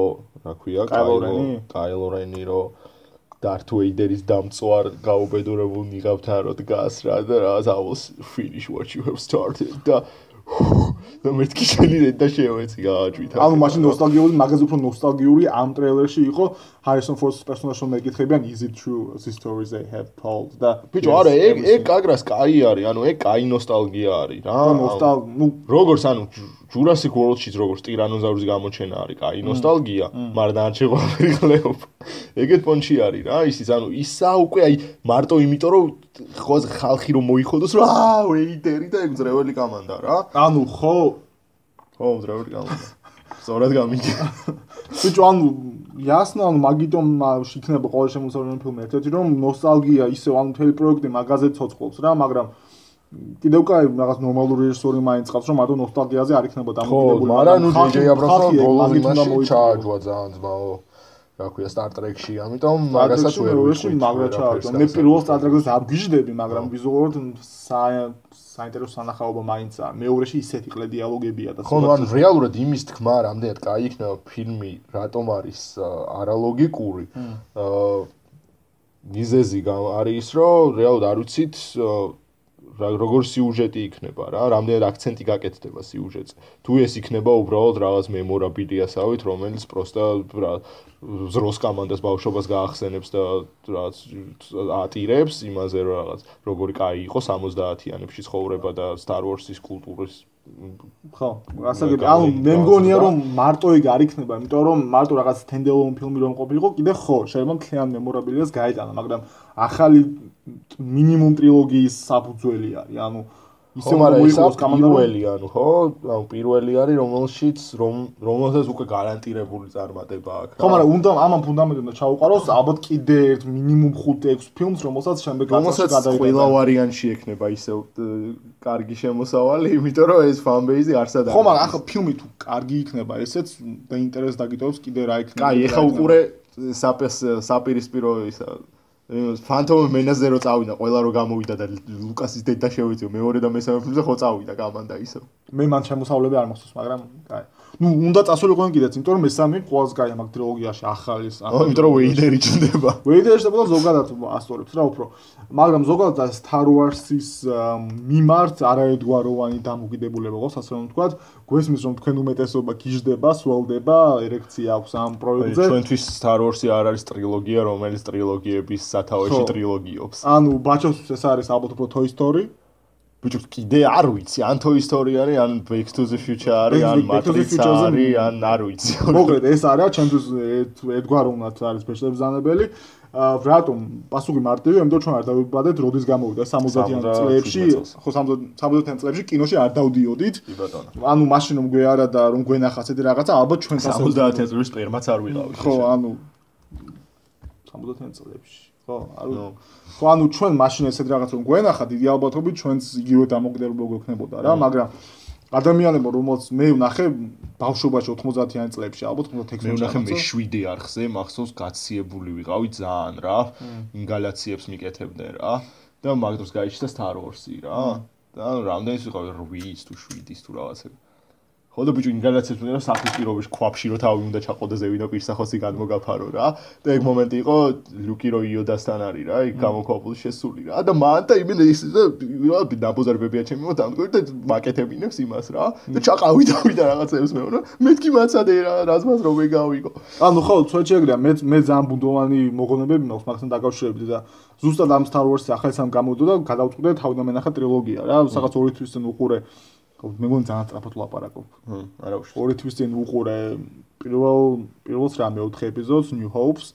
რა ქვია, კაილო რენი რო Darth Vader-ის დამწვარ გაუბედურებულ ნიღაბთან რო დგას რა და რაღაც აუს finish what you have started და მეთქი შენიდან და შევეცი გააჭვით.
ანუ მაშინ ნოსტალგიური, მაგაზე უფრო ნოსტალგიური ამ ტრეილერში იყო Harrison Ford-ის პერსონაჟს რომ ეკითხებიან is it true the stories they have told და
ბიჭო არა ეგ კაგრას კაი არის, ანუ ეგ კაი ნოსტალგია არის რა. როგორც ანუ Jurassic World-შიც როგორც ტირანოზავრუსის გამოჩენა არის, კაი ნოსტალგია, მაგრამ დანარჩენ ყველაფერი ყლეობ. ეგეთ პონჩი არის რა, ისიც ანუ ისა უკვე აი მარტო იმიტომ რომ ხალხი რომ მოიხოდოს რა, ვეიდერი და ეგ ძრეველი კამანდა რა.
ანუ ხო,
ძრეველი კამანდა. სწორად გამიგე.
ბიჭო ანუ ясно, ანუ მაგიტომ იქნება ყოველ შემოსავლიანი ფილმი ერთ-ერთი რომ ნოსტალგია ისევ ანუ მთელი პროექტი მაგაზე ცოცხლობს რა, მაგრამ კიდევ კაი რაღაც ნორმალური რეჟისორი მაინც ყავს რომ მარტო ნოსტალგიაზე არ იქნება დამოკიდებული.
ხო, მაგრამ ნუ ჯეჯეი აბრამსი ბოლოს იმაში ჩააჯვა ძალიან ძმაო. რა ქვია Star Trek-ში, ამიტომ მაგასაც ვერ ვიყვით.
მაგრამ ჩააჯვა. მე პირველ Star Trek-ს არ გიჟდები, მაგრამ ვიზუალურად საინტერესო სანახაობა მაინცაა. მეორეში ისეთი ყლე დიალოგებია და
ხო, ანუ რეალურად იმის თქმა რამდენად კაი იქნება ფილმი, რატომ არის არალოგიკური. მიზეზი არის ის, რომ რეალურად არ ვიცით როგორ სიუჟეტი იქნება რა, რამდენად აქცენტი გაკეთდება სიუჟეტზე. თუ ეს იქნება უბრალოდ რაღაც მემორაბილიასავით, რომელიც პროსტა ზროს კომანდას ბავშვობას გაახსენებს და რაღაც ატირებს იმაზე რომ რაღაც როგორი კაი იყო 70-იანებში ცხოვრება და Star Wars-ის კულტურის
ხო, გასაგები, ანუ მე მგონია რომ მარტო ეგ არ იქნება, იმიტომ რომ მარტო რაღაც თენდელოვანი ფილმი რომ ყოფილიყო, კიდე ხო, შეიძლება მთლიან მემორაბილიას გაეტანა, მაგრამ ახალი მინიმუმ ტრილოგიის საფუძველი არის, ანუ ისე მოიყოს
პირველი, ანუ ხო, ანუ პირველი არის, რომელსაც უკვე გარანტირებული წარმატება აქვს.
ხო, მაგრამ უნდა ამან ფუნდამენტად ჩაუყაროს, ალბათ კიდე ერთ მინიმუმ 5-6 ფილმს, რომელსაც შემდეგ
გადაიღება. ყველა ვარიანტში ექნება ისევ კარგი შემოსავალი, იმიტომ რომ ეს fan base-ი არსად არის.
ხო, მაგრამ ახლა ფილმი თუ კარგი იქნება, ესეც დაინტერესს დაგიტოვებს კიდე რა იქნება.
კაი, ეხა უყურე საპირისპირო ისა Phantom Menace-ზე რო წავიდა, ყველა რო გამოვიდა და ლუკასის დედა შევეციო, მეორე და მესამე ფილმზე ხო წავიდა კამანდა ისევ.
მე მან შემოსავლები არ მახსოვს, მაგრამ კაი. ნუ უნდა წასულიყვნენ კიდეც, იმიტომ რომ მესამე ყველაზე კაი მაგ ტრილოგიაში ახალის.
იმიტომ რომ ვეიდერი ჩნდება.
ვეიდერი ჩნდება ზოგადად ასტორებს რა უფრო. მაგრამ ზოგადად Star Wars-ის მიმართ არაერთგვაროვანი დამოკიდებულება ყავს, ასე რომ ვთქვათ, გვესმის რომ თქვენ უმეტესობა გიждდება, სველდება, ერექცია აქვს ამ პროექტზე.
ჩვენთვის Star Wars-ი არ არის ტრილოგია, რომელიც ტრილოგიების სათავეში ტრილოგიობს.
ანუ ბაჩოსთვის ეს არის ალბათ უფრო Toy Story.
ბიჭო, კიდე არ ვიცი, ან Toy Story არის, ან Back to the Future არის, ან Matrix არის, ან არ ვიცი.
მოკლედ ეს არის, ჩემთვის ერთგვაროვნად არის ბეჭდებზანებელი. რატომ? პასუხი მარტივია, იმიტომ ჩვენ არ დავიბადეთ, როდის გამოვიდა 70-იან წლებში, ხო 70-იან წლებში კინოში არ დავდიოდით.
კი ბატონო.
ანუ მაშინ რომ გვეარა და რომ გვენახა ესეთი რაღაცა, ალბათ ჩვენ
70-იან წლებში სპერმაც არ ვიყავით.
ხო, ანუ 70-იან წლებში. ხო, ანუ ჩვენ მაშინ ესეთ რაღაც რომ გვენახა, დიდი ალბათობით ჩვენც იგივე დამოკიდებულება გვექნებოდა რა, მაგრამ ადამიანებო, რომელსაც მე ვნახე ბავშვობაში 90-იან წლებში, ალბათ 96-ში.
მე ვნახე მე 7 არხზე, მახსოვს გაციებული ვიყავი ძალიან რა, ინგალაციებს მიკეთებდნენ რა და მაგ დროს გაიჩნდა Star Wars-ი რა. და რამდენის ვიყავი 8-ის თუ 7-ის თუ რაღაცა. ხო და ბიჭო ინგალაციას უნდა რომ სახლის პირობებში ქვაფში რო თავი უნდა ჩაყოდე ზევინო პირსახოსი გადმოგაფარო რა და ეგ მომენტი იყო ლუკი რო იოდასთან არის რა იქ გამოქვაბული შესული რა და მან და იმენ ის და ნაბოზარებებია ჩემი მო დამდგორი და მაკეთებინებს იმას რა და ჩაყავი და რაღაცებს მეუბნა მეთქი მაცადე რა რაც მას რო მეგავიკო
ანუ ხო ცოტა ეგრეა მე ძალიან ბუნდოვანი მოგონებები მაქვს მაგასთან დაკავშირებით და ზუსტად ამ Star Wars-ი ახალი სამ გამოდო და გადავწყვიტე თავიდან მენახა ტრილოგია რა სადაც 2 თვის წინ უყურე მე მგონი ძალიან სწრაფად ვლაპარაკობ.
არა უშ.
2 თვის წინ უყურე პირველს რა მე-4 ეპიზოდს New Hopes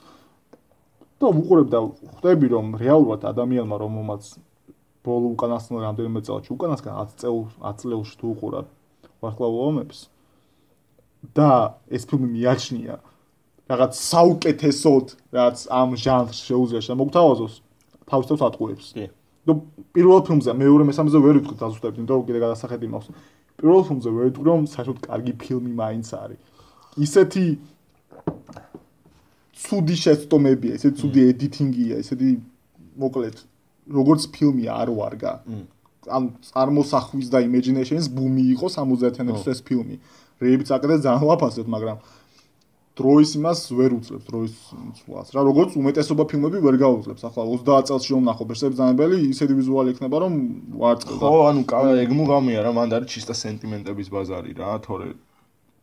და უყურებ და ხვდები რომ რეალურად ადამიანმა რომელმაც ბოლო უკანასკნელ რამდენიმე წელში უკანასკნელ 10 წელში თუ უყურა ვარსკვლავურ ომებს და ეს ფილმი მიაჩნია რაღაც საუკეთესოდ რაც ამ ჟანრს შეუძლია შემოგთავაზოს თავის თავს ატყუებს. კი. და პირველ ფილმზე მეორე მესამეზე ვერ ვიტყვი დაზუსტებით, იმიტომ რომ კიდე გადასახედი მაქვს. პირველ ფილმზე ვერ ვიტყვი რომ საერთოდ კარგი ფილმი მაინც არის. ისეთი ცუდი შეცდომებია, ისეთი ცუდი ედიტინგია, ისეთი მოკლედ როგორც ფილმი არ ვარგა. ან წარმოსახვის და imaginations ბუმი იყო 70-იანებში ეს ფილმი. რეებიც აკეთეს ძალიან ლაფაზად, მაგრამ დროის იმას ვერ უძლებს დროის ცვლას რა როგორც უმეტესობა ფილმები ვერ გაუძლებს ახლა 30 წელს რომ ნახო ბესებზანებელი ისეთი ვიზუალი იქნება რომ ვარწყდა
ხო ანუ ეგ მუღამია რა მანდ არის ჩისტა სენტიმენტების ბაზარი რა თორე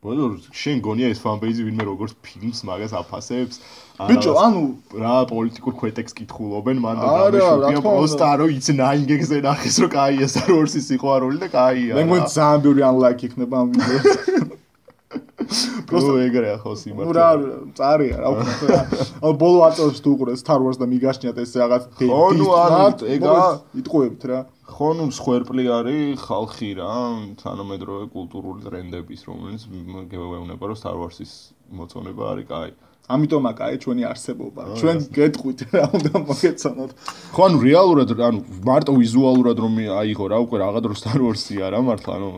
ბოლო შენ გონია ეს ფანბეიზი ვინმე როგორც ფილმს მაგას აფასებს
ბიჭო ანუ
რა პოლიტიკურ ქვეტექს კითხულობენ მანდ და გამეშუქია პოსტა რომ იც 9-გეგზე ნახეს რომ კაია Star Wars-ის სიყვარული და კაია
მე მგონი ძალიან ბევრი unlike იქნება ამ ვიდეოს
просто ეგრეა ხო სიმართლე.
ნუ რა წარია რა უკვე. ანუ ბოლო აწელს თუ უყურე Star Wars და მიგაშნიათ ეს რაღაც
ეგა
იტყუებთ რა.
ხო ნუ მსხვერპლი არის ხალხი რა, თანამედროვე კულტურული ტრენდების, რომელიც გეუბნება რომ Star Wars-ის მოწონება არის კაი.
ამიტომ აკაი ჩვენი არსებობა. ჩვენ გეტყვით რა უნდა მოგეცანოთ.
ხო ანუ რეალურად ანუ მარტო ვიზუალურად რომ აიღო რა უკვე რაღაც დრო Star Wars-ია რა მართლა ანუ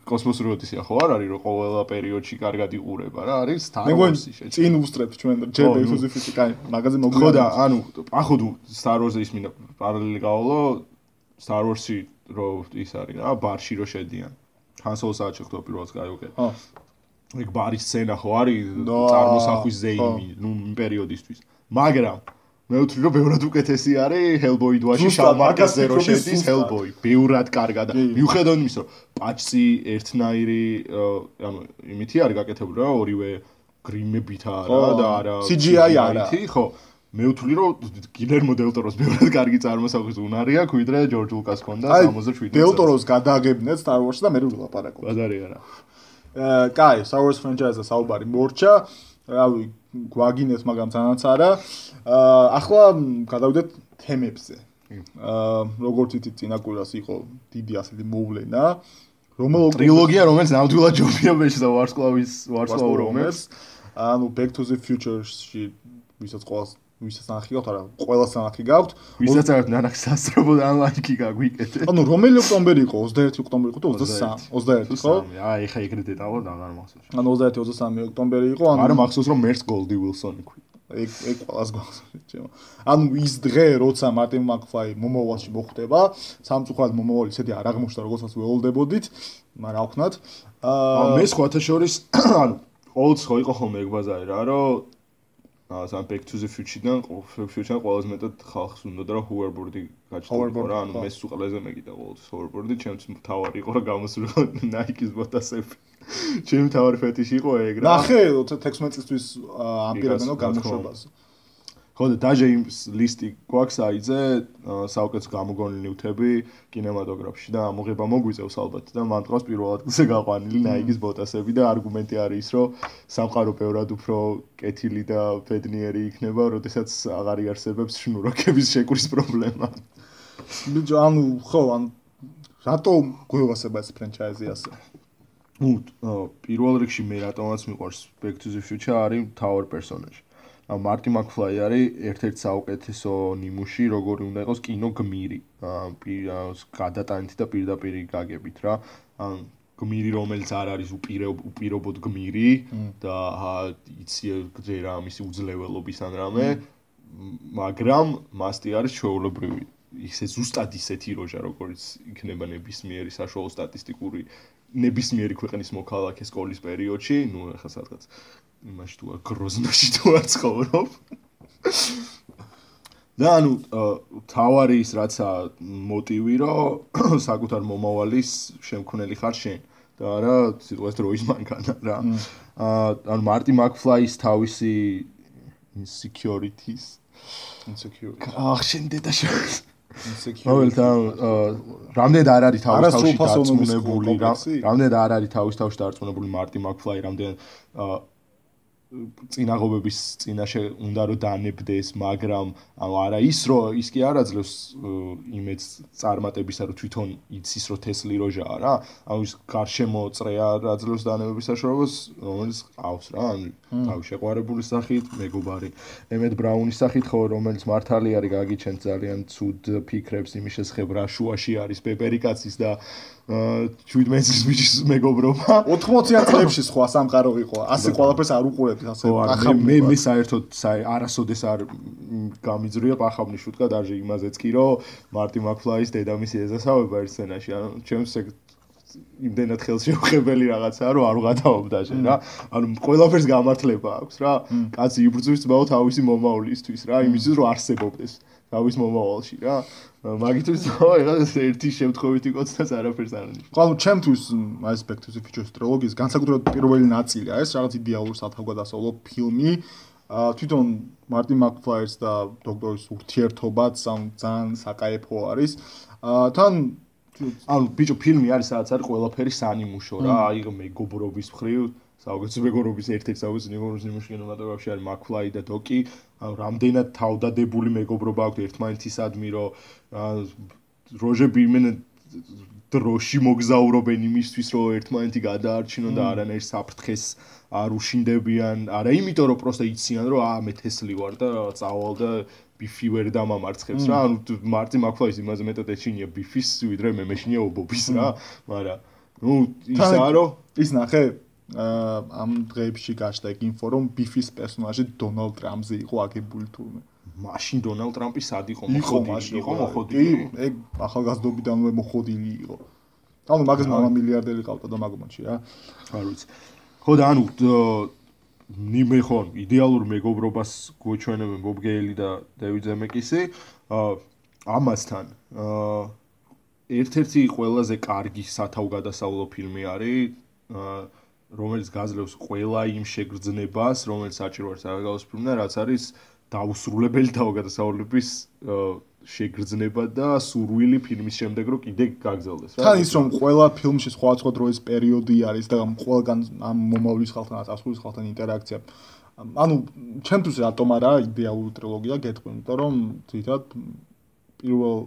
კოსმოსური ოდისეა ხო არ არის რომ ყოველ პერიოდში კარგად იყურება რა არის Star Wars-ი შეჭი.
წინ უსწრებთ ჩვენ Jedi exclusive-ი კაი მაგაზე მოგვიდა.
ხო და ანუ ახოდ Star Wars-ი ის მინდა პარალელი გავავლო Star Wars-ი რო ის არის რა ბარში რო შედიან. Han Solo-საც შეხვდა პირველად კაი ოკეი. ხო ეგ ბარის სცენა ხო არის წარმოსახვის ზეიმი ნუ იმ პერიოდისთვის მაგრამ მე ვთვლი რომ ბევრად უკეთესი არის Hellboy 2-ში შალმარკაზე რო შედის Hellboy ბევრად კარგა და მიუხედავად იმისა რომ პაჩი ერთნაირი ანუ იმითი არის გაკეთებული რა ორივე გრიმებით არა და არა
CGI არა
ხო მე ვთვლი რომ გილერმო დელ ტოროს ბევრად კარგი წარმოსახვის უნარი აქვს ვიდრე ჯორჯ ლუკას ჰქონდა 67
დელ ტოროს გადააგებინეთ Star Wars-ში და მე ვილაპარაკო
ბაზარი არა
კაი, Star Wars franchise-ს საუბარი მორჩა. რავი, გვაგინეს, მაგრამ თანაც არა. ახლა გადავიდეთ თემებზე. როგორც იცით, წინა კვირას იყო დიდი ასეთი მოვლენა,
ტრილოგია, რომელიც ნამდვილად ჯობია მეშ და ვარსკვლავურ ომებს.
ანუ Back to the Future-ში ვისაც ნახი გაქვთ, არა, ყველას ნახი გაქვთ.
ვისაც არ ნახს სასწრაფო ანლაიკი გაგვიკეთე.
ანუ რომელი ოქტომბერი იყო? 21 ოქტომბერი იყო თუ 23? 21, ხო?
აი, ეხა ეგრე დეტალურად აღარ მახსოვს.
ანუ 21-23 ოქტომბერი იყო, ანუ
არა მახსოვს რომ მერს გოლდი ვილსონი ქვია.
ეგ ყველას გვახსოვს ჩემო. ანუ ის დღე, როცა მარტინ მაკფლაი მომავალში მოხვდება, სამწუხაროდ მომავალი ისეთი არ აღმოჩნდა, როგორცაც ველოდებოდით, მაგრამ აქვთ.
მე სხვათა შორის, ანუ ყოველთვის ხო იყო ხოლმე ეგ ბაზარი რა, რომ სამ Back to the Future-დან ყველაზე მეტად ხალხს უნდოდა რომ Hoverboard-ი გაჩნდა რა, ანუ მე სულ ყველაზე მეკიდა ყოველთვის Hoverboard-ი, ჩემთვის მთავარი იყო რა გამოსულიყო Nike-ის ბოტასები. ჩემი მთავარი ფეტიში იყო ეგ რა.
ნახე 16 წლისთვის ამპირებენო გამოშვებას.
ხო და დაჟე იმ ლისტი გვაქვს აიძე საუკეთესო გამოგონილი ნივთები კინემატოგრაფში და ამოღება მოგვიწევს ალბათ და მან თავს პირველ ადგილზე გაყვანილი Nike-ის ბოტასები და არგუმენტი არის ის რომ სამყარო ბევრად უფრო კეთილი და ბედნიერი იქნება, როდესაც აღარ იარსებებს შნუროკების შეკვრის პრობლემა.
ბიჭო, ანუ ხო, ანუ რატო გვევასება ეს ფრანჩაიზი ასე?
პირველ რიგში მე რატომაც მიყვარს Back to the Future არის მთავარ პერსონაჟი. მარტინ მაკფლაი არის ერთ-ერთი საუკეთესო ნიმუში, როგორი უნდა იყოს კინო გმირი. გადატანით და პირდაპირ გაგებით რა. გმირი რომელიც არ არის უპირობოდ გმირი და იცი რა მისი უძლეველობის ან რამე, მაგრამ მასტი არის ჩვეულებრივი ისე ზუსტად ისეთი როჟა, როგორც იქნება ნებისმიერი საშუალო სტატისტიკური ნებისმიერი ქვეყნის მოქალაქე სკოლის პერიოდში, ну, ახლა სადღაც იმაში თუ არ გროზნოში თუ არ ცხოვრობ. და ანუ თავარი ის რაცა მოტივი, რომ საკუთარ მომავალის შემქმნელი ხარ შენ და არა სიტყვას დროის მანქანა რა. ანუ მარტი მაკფლაის თავისი insecurities. შენ დედა შენ მოველთან რამდენად არ არის თავის დარწმუნებული რა რამდენად არ არის თავის დარწმუნებული მარტი მაკფლაი რამდენად წინაღობების წინაშე უნდა რომ დანებდეს მაგრამ ანუ არა ის რომ ის კი არ აძლევს იმედს წარმატებისა რომ თვითონ იცის რომ თესლი როჟაა რა ანუ ის გარშემო წრეა აძლევს დანებების საშუალებას რომელიც ყავს რა ანუ თავის შეყვარებულის სახით მეგობარი ემედ ბრაუნის სახით ხო რომელიც მართალი არის გაგიჩენთ ძალიან ცუდ ფიქრებს იმის შესახებ რა შუაში არის პეპერიკაცის და 17 წლის ბიჭის მეგობრობა
80-იან წლებში სხვა სამყარო იყო ასე ყველაფერს არ უყურებთ ასე
მე საერთოდ არასოდეს არ გამიძრია პახავნის შუტკა დაჟე იმაზეც კი რომ მარტი მაკფლაის დედამისი ეზასავება ერთ სცენაში ანუ ჩემს იმდენად ხელშეუხებელი რაღაცაა რომ არ ვღათაობდა შენ რა ანუ ყველაფერს გამართლება აქვს რა კაცი იბრძვის ძმაო თავისი მომავლისთვის რა იმისთვის რომ არსებობდეს თავის მომავალში რა მაგითაც ეხლა ერთი შემთხვევით იკოცნას არაფერს არ ნიშნავს.
ხო, ანუ ჩემთვის այս Back to the Future ტრილოგიის განსაკუთრებით პირველი ნაწილია ეს რაღაც იდეალური სათავგადასავლო ფილმი. თვითონ მარტი მაკფლაის და დოქტორის ურთიერთობაც ძალიან საკაიფო არის. თან
ანუ ბიჭო ფილმი არის სადაც არის ყველაფერი სანიმუშო რა, აი მეგობრობის მხრივ საუკეთესო მეგობრობის ერთ-ერთი საუკეთესო მეგობრობის კინემატოგრაფში არის მაკფლაი და დოკი. ანუ რამდენად თავდადებული მეგობრობა აქვს ერთმანეთისადმი რომ როჟები იმენ დროში მოგზაურობენ იმისთვის რომ ერთმანეთი გადაარჩინონ და არანაირ საფრთხეს არ უშინდებიან არა იმიტომ რომ პროსტა იციან რომ მე თესლი ვარ და წავალ და ბიფი ვერ დამამარცხებს რა ანუ მარტი მაკფლაის იმაზე მეტად ეჩინია ბიფის ვიდრე მე მეშინია ობობის რა მაგრამ ნუ ისაა რომ
ის ნახე ამ დღეებში გაჩნდა ეგ ინფო რომ ბიფის პერსონაჟი დონალდ ტრამპზე იყო აგებული თურმე
მაშინ დონალდ ტრამპი სად იყო მოხდილი
ეგ ახალგაზრდობიდანვე მოხდილი იყო ანუ მაგას მამა მილიარდერი ყავდა და მაგომანში რა
არ ვიცი ხო და ანუ მე ხო იდეალურ მეგობრობას გვეჩვენებენ ბობ გეილი და დევიდ ზემეკისი ამასთან ერთ-ერთი ყველაზე კარგი სათავგადასავლო ფილმი არის რომელიც გაძლევს ყველა იმ შეგრძნებას, რომელიც საჭირო არის საგალოს ფილმთან, რაც არის დაუსრულებელი თავგადასავლების შეგრძნება და სურვილი ფილმის შემდეგ რომ კიდე გაგრძელდეს რა.
თან ის რომ ყველა ფილმში სხვადასხვა დროის პერიოდი არის და ყველგან ამ მომავლის ხალხთან, ასახულის ხალხთან ინტერაქცია. ანუ ჩემთვის რატომ არა იდეალური ტრილოგია გეტყვი, იმიტომ რომ თვითონ პირველ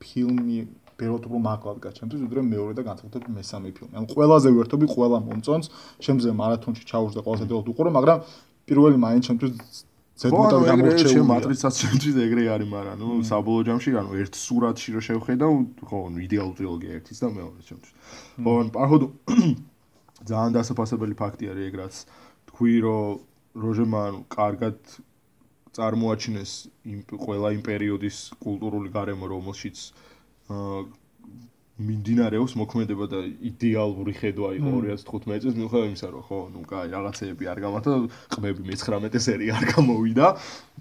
ფილმი ბეროთ რომ აკლავდა ჩემთვის ვიდრე მეორე და განსაკუთრებით მესამე ფილმი. ანუ ყველაზე ვერთობი ყველა მომწონს, შემზე მარათონში ჩაურს და ყველაზე დელოთ უყურო, მაგრამ პირველი მაინც ჩემთვის ზედმეტად გამორჩეული.
ჩემ მატრიცაც ჩემთვის ეგრე არის, მაგრამ ნუ საბოლოო ჯამში, ანუ ერთ სურათში რო შევხედავ, ხო, იდეალური ტრილოგია ერთის და მეორე ჩემთვის. ხო, პარხოდ ძალიან დასაფასებელი ფაქტი არის ეგ რაც თქვი, რომ როჟემა კარგად წარმოაჩინეს ყველა იმ პერიოდის კულტურული გარემო, რომელშიც მიმდინარეობს მოქმედება და იდეალური ხედვა იყო 2015 წელს მიუხედავად იმისა რომ ხო ნუ კაი რაღაცეები არ გამართა ყმები მე-19 სერია არ გამოვიდა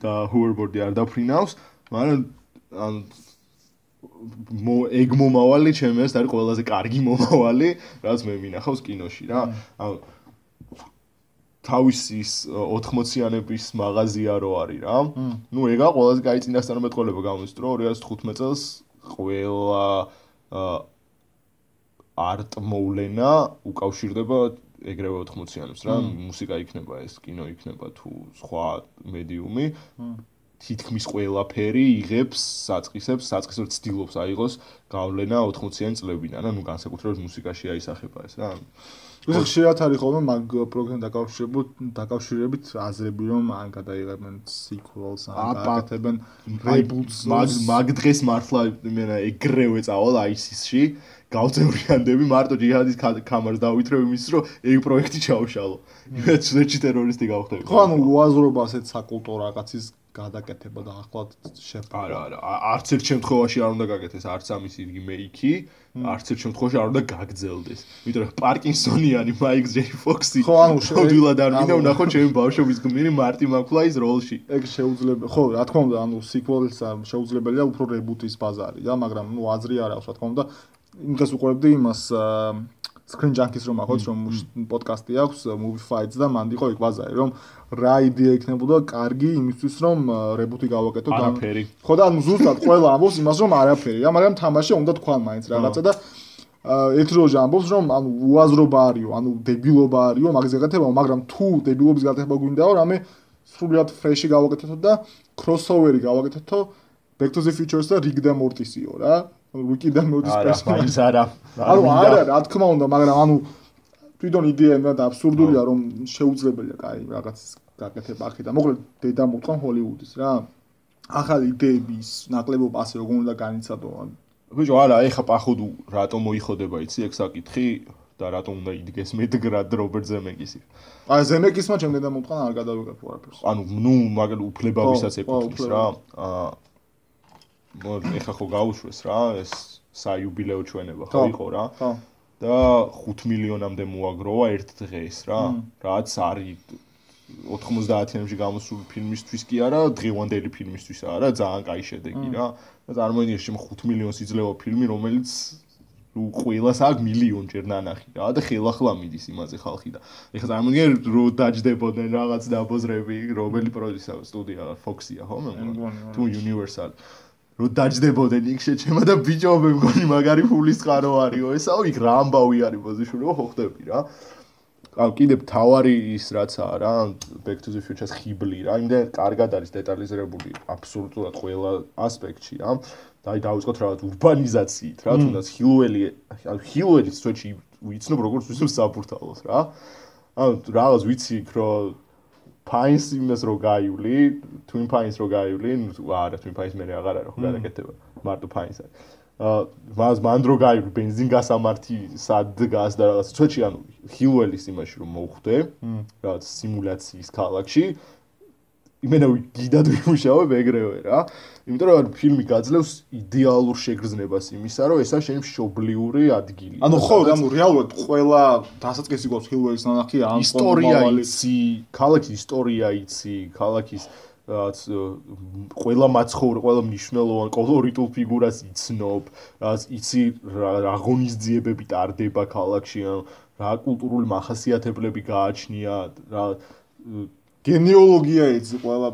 და ჰუერბორდი არ დაფრინავს მაგრამ ან ეგ მომავალი ჩემს არის ყველაზე კარგი მომავალი რაც მე მინახავს კინოში რა ანუ თავისის 80-იანების მაღაზია რო არის რა ნუ ეგა ყველაზე კაი წინასწარმეტყველება გამოსწრო 2015 წელს ყველა არტ მოვლენა უკავშირდება ეგრევე 80-იანებს რა მუსიკა იქნება ეს კინო იქნება თუ სხვა მედიუმი თითქმის ყველაფერი იღებს საწყისებს ცდილობს აიღოს გავლენა 80-იან წლებიდან რა ნუ განსაკუთრებით მუსიკაში აისახება ეს რა
ხშირად არის ხოლმე მაგ პროგრამთან დაკავშირებით აზრები რომ ან გადაიღებენ sequels ან აკეთებენ reboots
მაგ დღეს მართლა იმენა ეგრევე წავალ ISIS-ში გავწევრიანდები მარტო ჯიჰადის კამერას დავითრევ იმის რომ ეგ პროექტი ჩაუშალო იმეც შეჭი ტერორისტი გავხდები
ხო ანუ უაზრობა ასეთ საკულტო რაღაცის გადაკეთება და ახლად შეფერა.
არა, არც ერთ შემთხვევაში არ უნდა გაკეთდეს არც ამის ირგი მეიქი, არც ერთ შემთხვევაში არ უნდა გაგძელდეს. იმიტომ რომ პარკინსონიანი მაიკ ჯეი ფოქსი
ხო, ანუ
შევდილად არ მინდა ვნახო ჩემი ბავშვობის გმირი მარტი მაკფლაის როლში.
ეგ შეუძლებელი. ხო, რა თქმა უნდა, ანუ სიკველს შეუძლებელია უფრო რებუტის ბაზარი და მაგრამ ნუ აზრი არ აქვს, რა თქმა უნდა. იმ დღეს უყურებდი იმას Screen Junkies რომ ახოთ რომ პოდკასტი აქვს Movie Fights და მანდ იყო იქ ბაზარი რომ რა იდეა იქნებოდა კარგი იმისთვის რომ რებუტი გავაკეთოთ
არაფერი.
ხო და ზუსტად ყველა ამბობს იმას რომ არაფერია, მაგრამ თამაში უნდა თქვან მაინც რაღაცა და ერთ დროზე ამბობს რომ ანუ უაზრობა არისო, ანუ დებილობა არისო მაგის გაკეთება, მაგრამ თუ დებილობის გაკეთება გვინდაო, რამე სრულად ფრეში გავაკეთოთ და crossover-ი გავაკეთოთ Back to the Future-ს და Rick და Morty-სიო რა. Rick და Morty-ს
პერსონაჟი არა.
ანუ არა, რა თქმა უნდა, მაგრამ ანუ თვითონ იდეა და აბსურდულია რომ შეუძლებელია კაი რაღაც გაკეთება ახლა. მოკლედ დედა მოტყან ჰოლივუდის რა. ახალი იდეების ნაკლებობა ასე როგორ უნდა განიცადო.
ბიჭო, არა, ეხა პახუდუ რატომ მოიხოდება, იცი, ეგ საკითხი და რატომ უნდა იდგეს მედგრად რობერტ ზემეკისი.
აი ზემეკისმა ჩემ დედა მოტყან არ გადავიღებ არაფერს.
ანუ ნუ მაგალ უფლებავისაც ეკუთვნის რა. ეხა ხო გაუშვეს რა, ეს საიუბილეო ჩვენება ხო იყო რა. და 5 მილიონამდე მოაგროვა ერთ დღეს რა. რაც არის 90-იანებში გამოსული ფილმისთვის კი არა, დღევანდელი ფილმისთვის არა, ძალიან კაი შედეგი რა. და წარმოიდგინე შემ 5 მილიონს იძლევა ფილმი, რომელიც ნუ ყველას აქვს მილიონჯერ ნანახი რა და ხელახლა მიდის იმაზე ხალხი და ეხლა წარმოიდგინე რო დაჯდებოდნენ რაღაც დაბოზრები, რომელი პროდიუსერია სტუდია, Fox-ია ხო მე თუ Universal რო დაჯდებოდნენ იქ შეჩემა და ბიჭო მე მგონი მაგარი ფულის წყარო არისო ესაო იქ რა ამბავი არის პოზიციურობა ხო ხდები რა ან კიდევ თავარი ის რაცაა რა Back to the Future-ს ხიბლი რა იმდენ კარგად არის დეტალიზირებული აბსოლუტურად ყველა ასპექტში რა და აი დავიწყოთ რაღაც ურბანიზაციით რა თუნდაც ჰილუელის სვეჩი ვიცნობ როგორც ვისმ საფურთალოს რა ან რაღაც ვიცი რომ Pines იმას რო გაივლი, Twin Pines რო გაივლი, არა Twin Pines მე აღარ არის ხო გადაკეთება, მარტო Pines არის. მას მან რო გაივლი ბენზინგასამართი სად დგას და რაღაც ცოტი ანუ ჰილუელის იმაში რომ მოვხვდე, რაღაც სიმულაციის ქალაქში. იმენა გიდად ვიმუშავებ ეგრევე რა. იმიტომ რომ ფილმი გაძლევს იდეალურ შეგრძნებას იმისა, რომ ესა შენი მშობლიური ადგილი.
ანუ ხო, ანუ რეალურად ყველა დასაწყისი გვაქვს ჰილუელის ნანახი, ან
ისტორია იცი, ქალაქის ისტორია იცი, ქალაქის რაც ყველა მაცხოვრე, ყველა მნიშვნელოვან კოლორიტულ ფიგურას იცნობ, რაც იცი რა ღონისძიებები ტარდება ქალაქში, ან რა კულტურული მახასიათებლები გააჩნია, რა გენეოლოგია იცი ყველა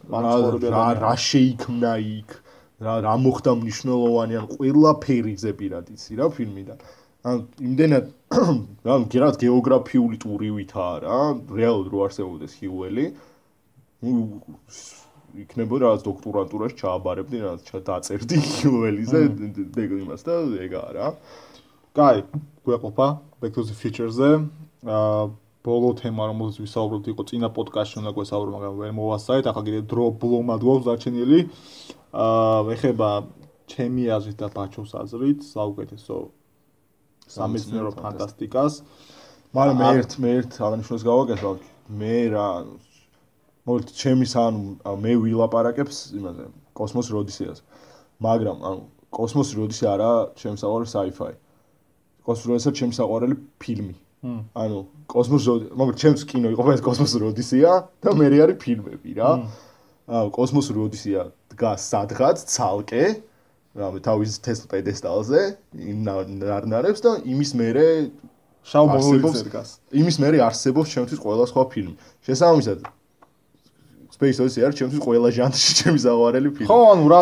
რა შეიქმნა იქ რა მოხდა მნიშვნელოვანი ან ყველაფერიზე პირად იცი რა ფილმიდან ან იმდენად რა გერად გეოგრაფიული ტურივითაა რა რეალურად რო არსებობდეს ჰიუელი ნუ იქნებოდა რაღაც დოქტორანტურაში ჩააბარებდი რაღაც დაწერდი ჰიუელიზე იმას და ეგაა რა
კაი გვეყოფა Back to the Future-ზე ბოლო თემა რომელზეც ვისაუბრებთ იყო წინა პოდკასტში უნდა გვესაუბრო მაგრამ ვერ მოვასწრეთ ახლა კიდე დრო ბლომად გვაქვს დარჩენილი ეხება ჩემი აზრით და ბაჩოს აზრით საუკეთესო სამეცნიერო ფანტასტიკას
მაგრამ მე ერთ აღნიშნოს გავაკეთებ მე რა მოგეთ ჩემი სანუ მე ვილაპარაკებს იმაზე კოსმოს როდისეას მაგრამ ანუ კოსმოსი როდისე არა ჩემს საყვარელი sci-fi კოსმოსი როდისე ჩემს საყვარელი ფილმი ანუ კოსმოსი მაგრამ ჩემს კინო იყო ეს კოსმოსი ოდისეა და მე არის ფილმები რა. ანუ კოსმოსი ოდისეა დგას სადღაც ცალკე, რა მე თავის Tesla პედესტალზე, ნარნარებს და იმის მერე
შავ ბოლოზე დგას.
იმის მერე არსებობს ჩემთვის ყველა სხვა ფილმი. შესაბამისად Space Odyssey არის ჩემთვის ყველა ჟანრში ჩემი საყვარელი ფილმი.
ხო, ანუ რა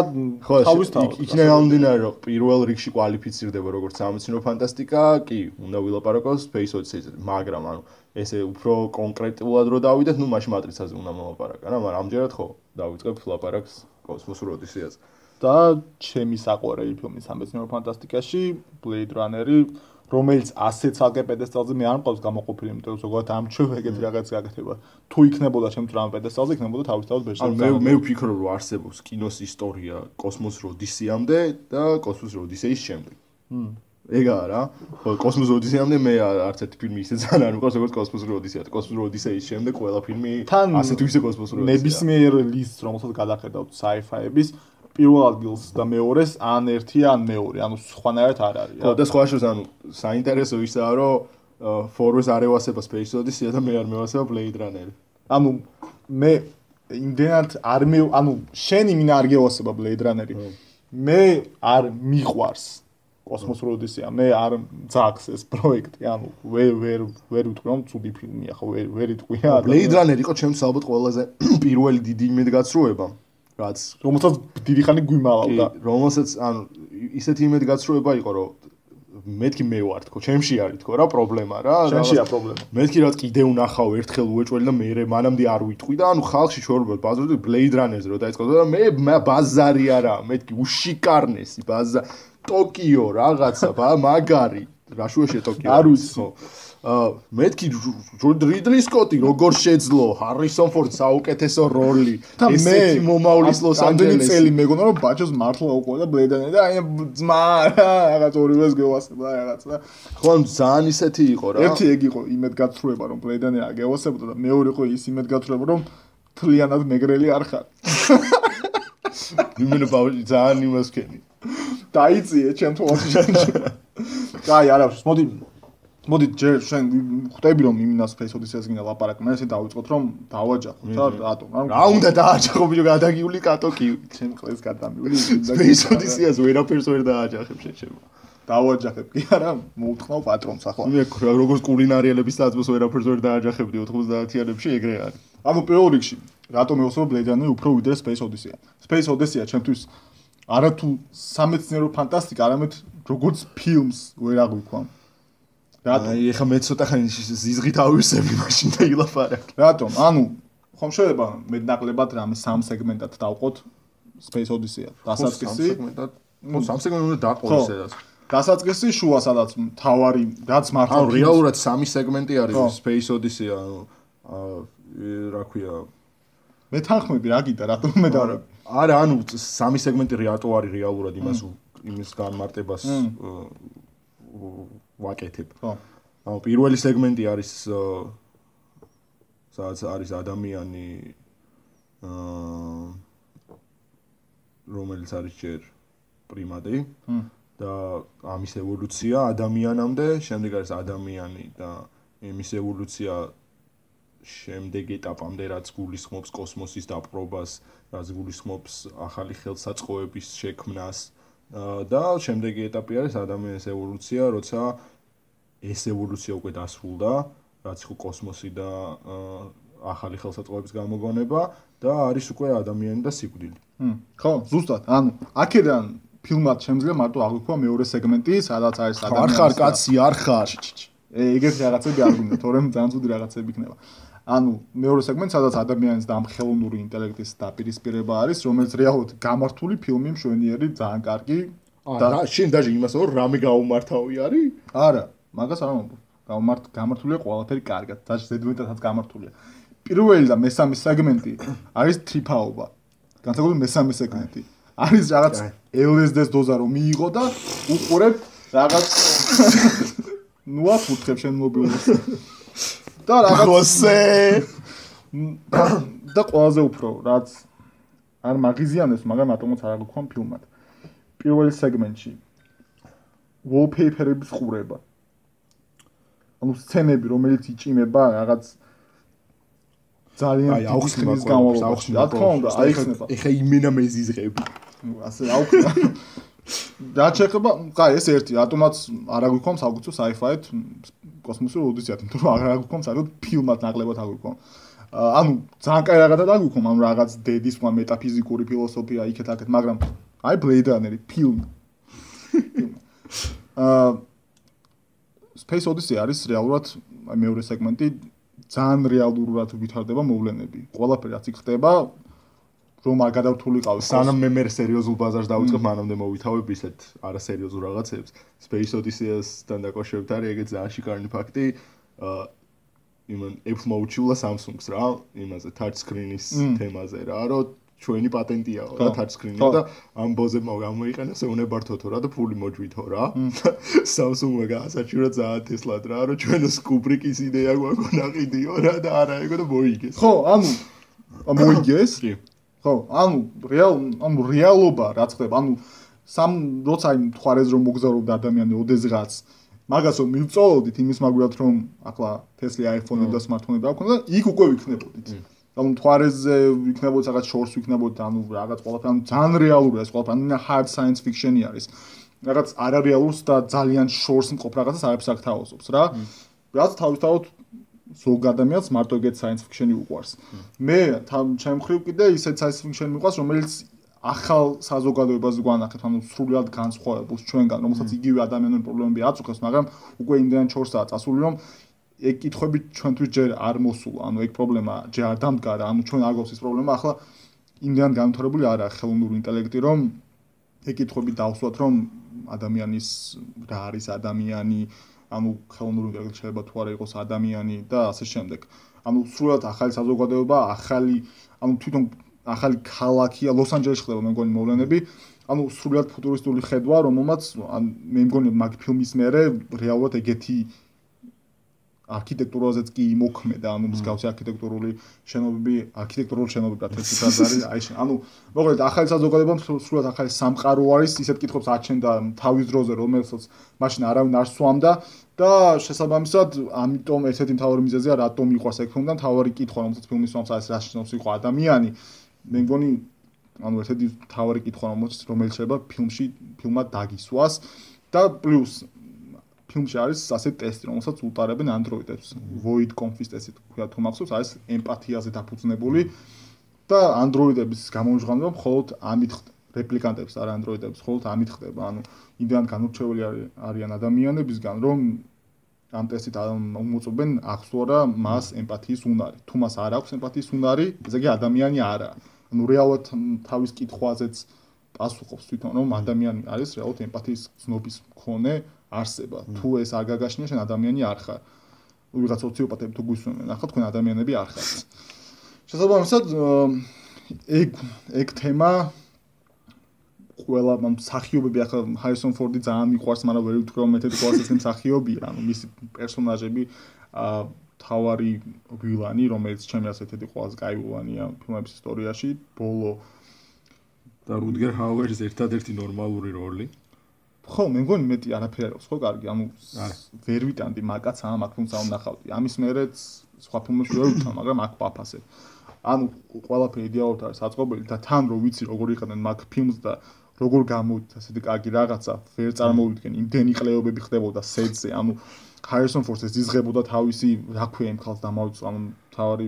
თავისთავად
იქნება ამდინარე რომ პირველ რიგში კვალიფიცირდება როგორც სამეცნიერო ფანტასტიკა, კი, უნდა ვილაპარაკოს Space Odyssey-ზე, მაგრამ ანუ ესე უფრო კონკრეტულად რო დავიდეთ, ნუ მაშინ მატრიცაზე უნდა მოვაპარაკა რა, მაგრამ ამჯერად ხო, დავიწყებ ლაპარაკს კოსმოსურ ოდისეაზე.
და ჩემი საყვარელი ფილმი სამეცნიერო ფანტასტიკაში Blade Runner-ი რომელიც ასე ცალკე პედესტალზე მე არ მყავს გამოყოფილი, იმიტომ რომ ზოგადად ამჩვევ ეგეთი რაღაც გაკეთება. თუ იქნებოდა ჩემთვის რამე პედესტალზე, იქნებოდა თავისთავად ბეჭდავი.
ანუ მე ვფიქრობ რომ არსებობს კინოს ისტორია კოსმოსურ ოდისეამდე და კოსმოსურ ოდისეის შემდეგ. ეგაა რა. ხო, კოსმოს ოდისეამდე მე არც ერთი ფილმი ისე ძალიან არ მიყვარს, როგორც კოსმოსური ოდისეა. კოსმოსური ოდისეის შემდეგ ყველა ფილმი ასე თუ ისე კოსმოსური ოდისეა.
ნებისმიერ ლისტს, რომელსაც გადახედავთ sci-fi-ების, პირველ ადგილს და მეორეს ან ერთია, ან მეორე, ანუ სხვანაირად არ არის.
ხო, და სხვა შორის ანუ საინტერესო ისაა, რომ Forward არ ევასება Space Odyssey და მე არ მევასება Blade Runner.
ანუ მე იმდენად ანუ შენ იმინა არ გევასება Blade Runner-ი. მე არ მიყვარს კოსმოსური ოდისეა. მე არ ძახს ეს პროექტი. ანუ ვერ ვიტყვი რომ ცუდი ფილმია, ხო, ვერ იტყვია.
Blade Runner იყო ჩემთვის ალბათ ყველაზე პირველი დიდი იმედგაცრუება, რაც
რომელსაც დიდი ხანი გვიმალავდა.
რომელსაც ანუ ისეთი იმედგაცრუება იყო, რომ მეთქი მე ვარ თქო, ჩემში არის თქო რა პრობლემა რა.
ჩემშია პრობლემა.
მეთქი რაც კიდე უნახავ ერთხელ უეჭველი და მე მანამდე არ ვიტყვი და ანუ ხალხში შორბად ბაზარზე Blade Runner-ზე რო დაიწყო და მე ბაზარი არა, მეთქი უშიკარნესი ბაზა ტოკიო რაღაცა მაგარი რა შუაშია ტოკიო
არ ვიცი
ხო მეთქი რიდლი სკოტი როგორ შეძლო ჰარისონ ფორდ საუკეთესო როლი ესეთი მომავლის ლოს-ანჯელესი
წელი მეგონა რომ ბაჭოს მართლა უყურდა Blade Runner და აი ძმა რაღაც ორივეს გევასება რაღაცა
ხო ძალიან ისეთი იყო რა
ერთი ეგ იყო იმედგაცრუება რომ Blade Runner აგევასებოდა და მეორე იყო ის იმედგაცრუება რომ თლიანად მეგრელი არ ხარ
იმენა ბავშვი ძალიან იმას ქენი
დაიწიე ჩემ თვალში კაი არა მოდი ჯერ შენ ხვდები რომ იმინა Space Odyssey-ს გინდა ლაპარაკი მე ესე დავიწყოთ რომ დავაჯახოთ რა რატომ
რა უნდა დააჯახო ბიჭო გადაგიული კატოკი
ჩემ ყლეს გადამიული
Space Odyssey-ს ვერაფერს ვერ დააჯახებ შეჩემო
დავაჯახებ კი არა მოუთხნავ პატრონს ახლა
მე როგორც კულინარიელების საძმოს ვერაფერს ვერ დააჯახებდი 90-იანებში ეგრე არის
ანუ პირველ რიგში რატომ ევასებ Blade Runner უფრო ვიდრე Space Odyssey Space Odyssey ჩემთვის არა თუ სამეცნიერო ფანტასტიკა არამედ როგორც ფილმს ვერ აღვიქვამ
აი ეხა მე ცოტა ხანი ზიზღით ავისები მაშინ და ილაპარაკე
რატომ ანუ ხომ შეიძლება მეტნაკლებად რამე 3 სეგმენტად დავყოთ Space Odyssey დასაწყისი
ხო 3 სეგმენტად უნდა დაყოს სადაც
დასაწყისი შუა სადაც თავარი რაც მართლა
ანუ რეალურად 3 სეგმენტი არის Space Odyssey ანუ რა ქვია
მე თანხმები რა გიდა რატომ მე და
არა ანუ 3 სეგმენტი რატო არის რეალურად იმის განმარტებას ვაკეთებ. ხო. ანუ პირველი სეგმენტი არის სადაც არის ადამიანი რომელიც არის ჯერ პრიმატი და ამის ევოლუცია ადამიანამდე, შემდეგ არის ადამიანი და იმის ევოლუცია შემდეგ ეტაპამდე რაც გულისხმობს კოსმოსის დაპყრობას, რაც გულისხმობს ახალი ხელსაწყოების შექმნას და შემდეგი ეტაპი არის ადამიანის ევოლუცია, როცა ეს ევოლუცია უკვე დასრულდა, რაც იყო კოსმოსი და ახალი ხელსაწყოების გამოგონება და არის უკვე ადამიანი და სიკვდილი.
ხო, ზუსტად. ანუ აქედან ფილმად შემიძლია მარტო აღვიქვა მეორე სეგმენტი, სადაც არის ადამიანი.
არ ხარ კაცი, არ ხარ.
ეგეთი რაღაცები არ გვინდა, თორემ ძალიან ცუდი რაღაცები იქნება. ანუ მეორე სეგმენტი, სადაც ადამიანის და ამ ხელოვნური ინტელექტის დაპირისპირება არის, რომელიც რეალურად გამართული ფილმი მშვენიერი, ძალიან კარგი.
და შენ დაჟე იმას რომ რამე გაუმართავი არის?
არა, მაგას არ ამბობ. გამართულია ყველაფერი კარგად, დაჟე ზედმეტადაც გამართულია. პირველი და მესამე სეგმენტი არის ტრიფაობა. განსაკუთრებით მესამე სეგმენტი. არის რაღაც LSD-ს დოზა რომ მიიღო და უყურებ რაღაც ნუ აფუთხებ შენ მობილურს. და რაღაც და ყველაზე უფრო რაც არ მაგიზიანებს, მაგრამ ატომოც არ აგვიქვამ ფილმად. პირველი სეგმენტში wallpaper-ების ყურება. ანუ სცენები, რომელიც იჭიმება რაღაც ძალიან დიდი ხნის განმავლობაში. რა თქმა უნდა, აიხსნება.
ეხა იმენა მეზიზღები.
ასე აუქნა. და შეიძლება, კაი, ეს ერთი, ატომაც არ აგვიქვამს აუქცო sci-fi-თ კოსმოსურ ოდისეად, იმიტომ რომ არ აგვიქვამს საერთოდ ფილმად ნაკლებად აგვიქვამ. ანუ ძალიან კაი რაღაცად აგვიქვამ, ანუ რაღაც დედის მეტაფიზიკური ფილოსოფია იქეთ-აქეთ, მაგრამ აი Blade Runner-ი ფილმი. Space Odyssey არის რეალურად მეორე სეგმენტი ძალიან რეალურად ვითარდება მოვლენები. ყველაფერი რაც იქ ხდება, რომ არ გადავთულიყავ.
სანამ მე სერიოზულ ბაზარს დავიწყებ, მანამდე მოვითავებ ისეთ არასერიოზულ რაღაცებს. Space Odyssey-სთან დაკავშირებით არის ეგეც ძალიან შიკარნი ფაქტი. იმან Apple მოუჩიულა Samsung-ს რა, იმაზე touch screen-ის თემაზე რა, რომ ჩვენი პატენტია რა touchscreen-ი და ამ ბოზებმა გამოიყენეს ეუნებართოთო რა და ფული მოჯვითო რა. Samsung-მა გაასაჩივრა ძალიან თესლად რა, რომ ჩვენს კუბრიკის იდეა გვაქვს ნაყიდიო რა და არა ეგო და მოიგეს.
ხო, მოიგეს? ხო, რეალობა რაც ხდება, როცა იმ თვარეს რომ მოგზაურობდა ადამიანი ოდესღაც მაგას რომ მივწოლოდით იმის მაგურად რომ ახლა Tesla iPhone-ი და smartphone-ი დაგვქონდა, იქ უკვე ვიქნებოდით. თვარეზე ვიქნებოდით რაღაც შორს ვიქნებოდით, რაღაც ყველაფერი, ძალიან რეალურია ეს ყველაფერი, hard science fiction-ი არის. რაღაც არარეალურს და ძალიან შორს მყოფ რაღაცას არაფერს აქ თავაზობს რა. რაც თავისთავად ზოგ ადამიანს მარტო ეგეთ science fiction-ი უყვარს. მე ჩემ მხრივ კიდე ისეთ science fiction-ი მიყვარს, რომელიც ახალ საზოგადოებას გვანახეთ, სრულად განსხვავებულს ჩვენგან, რომელსაც იგივე ადამიანური პრობლემები აწუხებს, მაგრამ უკვე იმდენ ჩორსაა წასული, რომ ეგ კითხვები ჩვენთვის ჯერ არ მოსულა, ეგ პრობლემა ჯერ არ დამდგარა, ჩვენ არ გვაქვს ეს პრობლემა, ახლა იმდენ განვითარებული არაა ხელოვნური ინტელექტი, რომ ეგ კითხვები დავსვათ, რომ ადამიანის რა არის ადამიანი, ხელოვნური ინტელექტი შეიძლება თუ არა იყოს ადამიანი და ასე შემდეგ. სრულად ახალი საზოგადოება, თვითონ ახალი ქალაქია, ლოს-ანჯელესში ხდება მე მგონი მოვლენები, სრულად ფუტურისტული ხედვა, რომელმაც მე მგონი მაგ ფილმის მერე რეალურად ეგეთი არქიტექტურაზეც კი იმოქმედა, მსგავსი არქიტექტურული შენობები რა თესლით არის, მოკლედ ახალი საზოგადოება სრულად ახალი სამყარო არის, ისეთ კითხვებს აჩენდა თავის დროზე, რომელსაც მაშინ არავინ არ სვამდა და შესაბამისად, ამიტომ ერთ-ერთი მთავარი მიზეზია, რატომ მიყვარს ეგ ფილმი და მთავარი კითხვა, რომელსაც ფილმი სვამს, არის რა შეცდომს იყო ადამიანი. მე მგონი, ერთ-ერთი მთავარი კითხვა, რომელიც შეიძლება ფილმმა დაგისვას და პლუს ფილმში არის ასეთი ტესტი, რომელსაც უტარებენ ანდროიდებს. Void Conf-ის ტესტი თქვა თუ მახსოვს, არის ემპათიაზე დაფუძნებული და ანდროიდების გამომჟღავნება მხოლოდ ამით რეპლიკანტებს, არა ანდროიდებს, მხოლოდ ამით ხდება. იმდან განურჩეველი არიან ადამიანებისგან, რომ ამ ტესტით უმოწმობენ აქვს თუ არა მას ემპათიის უნარი. თუ მას არ აქვს ემპათიის უნარი, ესე იგი ადამიანი არაა. რეალურად თავის კითხვაზეც პასუხობს თვითონ, რომ ადამიანი არის რეალურად ემპათიის ცნობის მქონე არსება. თუ ეს არ გაგაშინია, შენ ადამიანი არ ხარ. ვიღაც სოციოპატები თუ გვისვენენ, ახლა თქვენ ადამიანები არ ხართ. შესაბამისად, ეგ თემა ყველა მსახიობები ახლა ჰარისონ ფორდი ძალიან მიყვარს, მაგრამ ვერ ვიტყვი რომ ერთ-ერთი ყველაზე მსახიობია, მისი პერსონაჟები თავარი ვილანი, რომელიც ჩემი აზრით ერთ-ერთი ყველაზე კაი ვილანია ფილმების ისტორიაში, ბოლო
და რუდგერ ჰაუერის ერთადერთი ნორმალური როლი.
ხო, მე მგონი მეტი არაფერი აქვს, ხო, კარგი, ვერ ვიტანდი მაგაც ამ ფილმს ავნახავდი. ამის მერეც სხვა ფილმებში ვერ ვიტან, მაგრამ აქ ვაფასებ. ყველაფერი იდეალურად არის აწყობილი და თან რო ვიცი როგორ იყენენ მაგ ფილმს და როგორ გამოვიდა ასეთი კარგი რაღაცა, ვერ წარმოვიდგენ, იმდენი ყლეობები ხდებოდა სეტზე, ჰარისონ ფორდს იზღებოდა თავისი, რა ქვია იმ ხალხს დამავიწყო, თავარი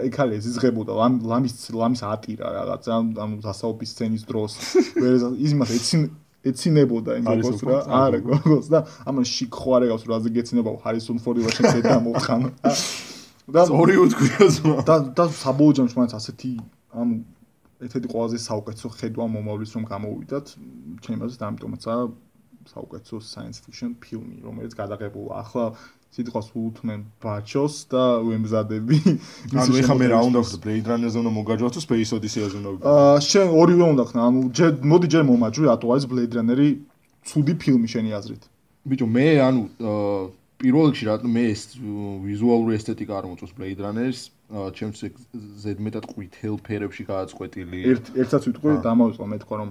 იქ იზღებოდა ლამის ატირა რაღაცა, დასაობის სცენის დროს, იმას ეცინებოდა იმ გოგოს რა, არა გოგოს და ამან შიქ ხوارე გავს რაზე გეცინებაო ჰარისონ ფორდი ვაშენ შედამოვხან. და
ორი უთქვია ზმა.
და საბოლოო ჯამში მაინც ასეთი ერთ-ერთი ყველაზე საუკეთესო ხედვა მომავლის რომ გამოვიდათ, ჩემი აზრით ამიტომაცაა საუკეთესო science fiction ფილმი, რომელიც გადაღებულა. ახლა სიტყვას უთმენ ბაჩოს და ვემზადები.
ეხლა მე რა უნდა ვხდე, Blade Runner-ზე უნდა მოგაჯვავ თუ Space Odyssey-ზე უნდა ვიყო?
შენ ორივე უნდა ხნა, მოდი ჯერ მომაჯვი, რატო არის Blade Runner-ი ცუდი ფილმი შენი აზრით?
ბიჭო, მე პირველ რიგში რატომ მე ეს ვიზუალური ესთეტიკა არ მოწონს Blade Runner-ის, ჩემს ზედმეტად ყვითელ ფერებში გააწყვეტილი.
ერთსაც ვიტყვი, დამავიწყო მე თქვა რომ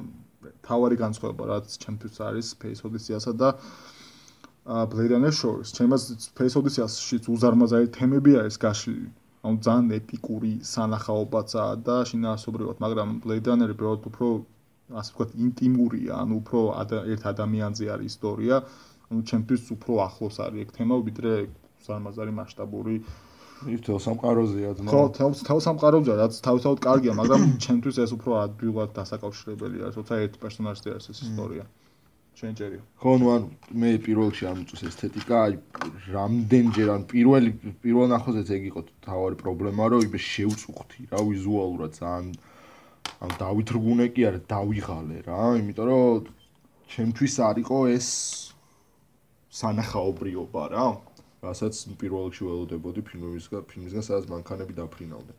თავარი განსხვავება რაც ჩემთვის არის Space Odyssey-ასა და Blade Runner შორის. ჩემს Space Odyssey-აშიც უზარმაზარი თემები არის გაშლილი. ძალიან ეპიკური სანახაობაცაა და შინაარსობრივად, მაგრამ Blade Runner-ი უფრო ასე ვთქვათ ინტიმურია, უფრო ერთ ადამიანზე არის ისტორია. ჩემთვის უფრო ახლოს არის ეგ თემა, ვიდრე უზარმაზარი მასშტაბური
თელ სამყაროზეა ძმა.
ხო, თელ სამყაროზეა, რაც თავისთავად კარგია, მაგრამ ჩემთვის ეს უფრო ადვილად დასაკავშირებელი არის, როცა ერთ პერსონაჟზე არის ეს ისტორია. შენჯერია.
ხო, მე პირველ რიგში არ მოწონს ესთეტიკა, რამდენჯერ პირველ ნახოზეც ეგ იყო თავარი პრობლემა, რომ იბე შევწუხდი რა ვიზუალურად ძალიან დავითრგუნე კი არა, დავიღალე რა, იმიტომ რომ ჩემთვის არ იყო ეს სანახაობრიობა რა. რასაც პირველ რიგში ველოდებოდი ფილმისგან, სადაც მანქანები დაფრინავდნენ.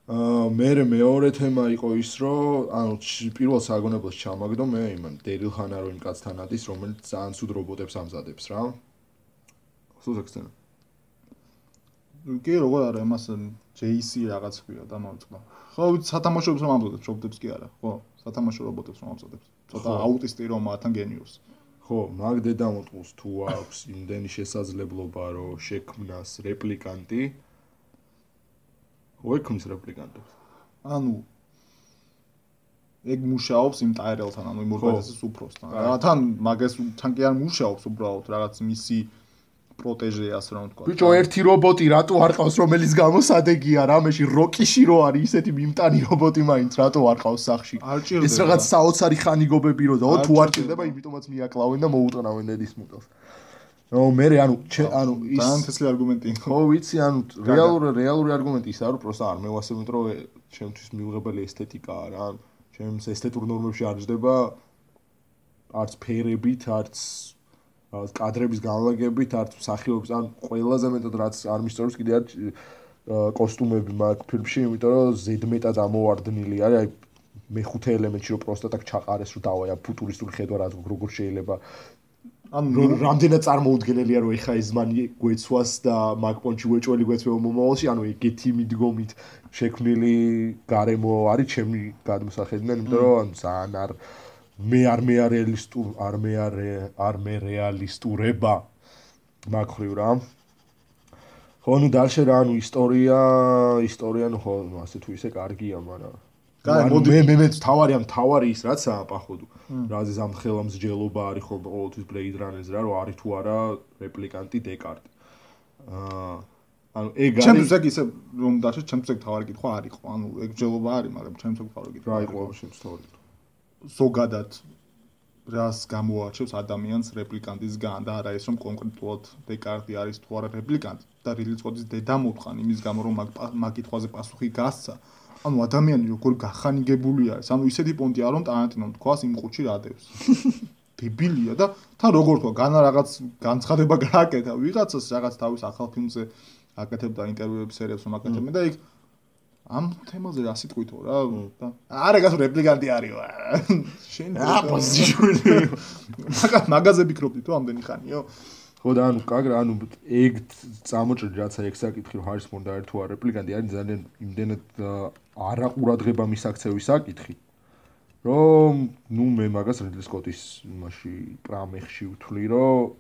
მეორე თემა იყო ის, რომ ანუ პირველ საგონებელს ჩამაგდო მე იმან დერილ ხანა რო იმ კაცთან ადის, რომელიც ძალიან ცუდ რობოტებს ამზადებს რა. სულ ექსცენა.
კი როგორ არა იმას JC რაღაც ქვია და მომწყდა. ხო, სათამაშოებს რომ ამზადებს, რობოტებს კი არა, ხო? სათამაშო რობოტებს რომ ამზადებს. ცოტა აუტისტი რომ მათთან გენიურს.
ხო, მაგ დედამოტყუს თუ აქვს იმდენი შესაძლებლობა რომ შექმნას რეპლიკანტი ვექმნის რეპლიკანტებს.
ანუ ეგ მუშაობს იმ ტაირელთან, ანუ იმ ორგანიზაციის უფროსთან. რა თან მაგას თან კი არ მუშაობს უბრალოდ რაღაც მისი პროტეჟე ასე რომ ვთქვა.
ბიჭო, ერთი რობოტი რატო არ ყავს, რომელიც გამოსადეგია რამეში როკიში რო არის ისეთი მიმტანი რობოტი მაინც რატო არ ყავს სახში? ეს რაღაც საოცარი ხანიგობები რო და თუ არ ჭირდება, იმიტომაც მიაკლავენ და მოუტყნავენ ედის მუტელს. ნო მე ანუ ის
ძალიან თესლი არგუმენტი.
ხო ვიცი, ანუ რეალური არგუმენტი ის არის, პროსტა არ მევასებთ, რომ ჩემთვის მიუღებელი ესთეტიკაა რა. ჩემს ესთეტურ ნორმებში არ ჯდება არც ფერებით, არც კადრების განლაგებით, არც მსახიობის, ან ყველაზე მეტად რაც არ მისწორებს კიდე არის კოსტუმები მაგ ფილმში, იმიტომ რომ ზედმეტად ამოვარდნილი არის, აი მეხუთე ელემენტში რომ პროსტა tak ჩაყარეს, რომ დავაი ამ ფუტურისტული ხედვა რაც როგორ შეიძლება ანუ რამდენად წარმოუდგენელია რომ ეხა ეს მანი გვეცვას და მაგ პონჩი ვეჭველი გვეცვება მომავალში, ანუ ეგეთი მიდგომით შექმნილი გარემო არის ჩემი გადმოსახედიდან, იმიტომ რომ ძალიან არ მე რეალისტურება მაგხრივ რა. ხო, ნუ დალშე რა, ანუ ისტორია ნუ ხო, ასე თუ ისე კარგია, მაგრამ მე თავარი ის რაცაა პახოვდუ. რაზე ზამთრხელა მსჯელობა არის ხო ყოველთვის Blade Runner-ზე რა, რომ არის თუ არა რეპლიკანტი დეკარტი. ანუ ეგ არის
ჩემთვის ეგ ისე რომ დაშე ჩემთვის ეგ თავარი კითხვა არ იყო. ანუ ეგ მსჯელობა არის, მაგრამ ჩემთვის ეგ თავარი კითხვა.
რა იყო შემს თავარი?
ზოგადად რას გამოარჩევს ადამიანს რეპლიკანტისგან და არა ის რომ კონკრეტულად დეკარტი არის თუ არა რეპლიკანტი და რილი წოდის დედამოთხან იმის გამო რომ მაგ კითხვაზე პასუხი გასცა. ანუ ადამიანი როგორ გახანიგებული არის. ანუ ისეთი პონტია რომ ტარანტინომ თქვას იმ ყუთში რადევს. დებილია და თან როგორ თქვა განა რაღაც განცხადება გააკეთა ვიღაცას რაღაც თავის ახალ ფილმზე აკეთებდა ინტერვიუების სერიებს რომ აკეთებდა და იქ ამ თემაზე რა სიტყვითო რა და არა გასულ რეპლიკანტი არის შენ
პოზიციები
მაგაზე ფიქრობდი თუ ამდენი ხანიო
ხო და ანუ კაგრა ანუ ეგ წამოჭრდი რაც აი ეგ საკითხი რომ არის მონდა ერთ თუ არ რეპლიკანტი არის ძალიან იმდენად არაყურადღება მისაქცევი საკითხი რომ ნუ მე მაგას რიდლი სკოტის იმაში პრამეხში ვთვლი რომ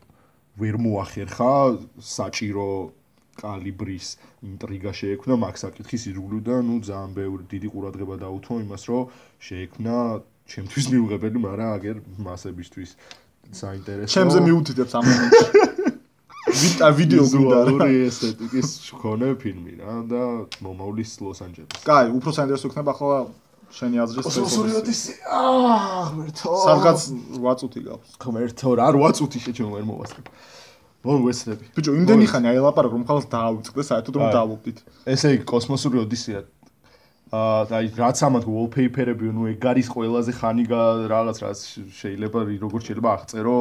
ვერ მოახერხა საჭირო კალიბრის ინტრიგა შეექმნა მაგ საკითხის ირგვლივ და ნუ ძალიან ბევრი დიდი ყურადღება დაუთმო იმას რომ შეექმნა ჩემთვის მიუღებელი მაგრამ აგერ მასებისთვის საინტერესო
ჩემზე მიუთითებს ამ მომენტში ვიდეო
ვიზუალური ესთეტიკის მქონე ფილმი რა და მომავლის ლოს-ანჯელესი.
კაი, უფრო საინტერესო იქნება ახლა შენი აზრის
კოსმოსური ოდისეა. ღმერთო.
სადღაც 8 წუთი გავს.
ღმერთო, რა 8 წუთი შეჩემო ვერ მოვასწრებ. მოვესწრები.
ბიჭო, იმდენი ხანი აი ლაპარაკ რომ ხალხს დაავიწყდა, საერთოდ რომ დავუპდით.
ესე იგი კოსმოსური ოდისეა. აი რაც ამათ wallpaper-ები, ნუ ეგ არის ყველაზე ხანი რაღაც რაც შეიძლება როგორ შეიძლება აღწერო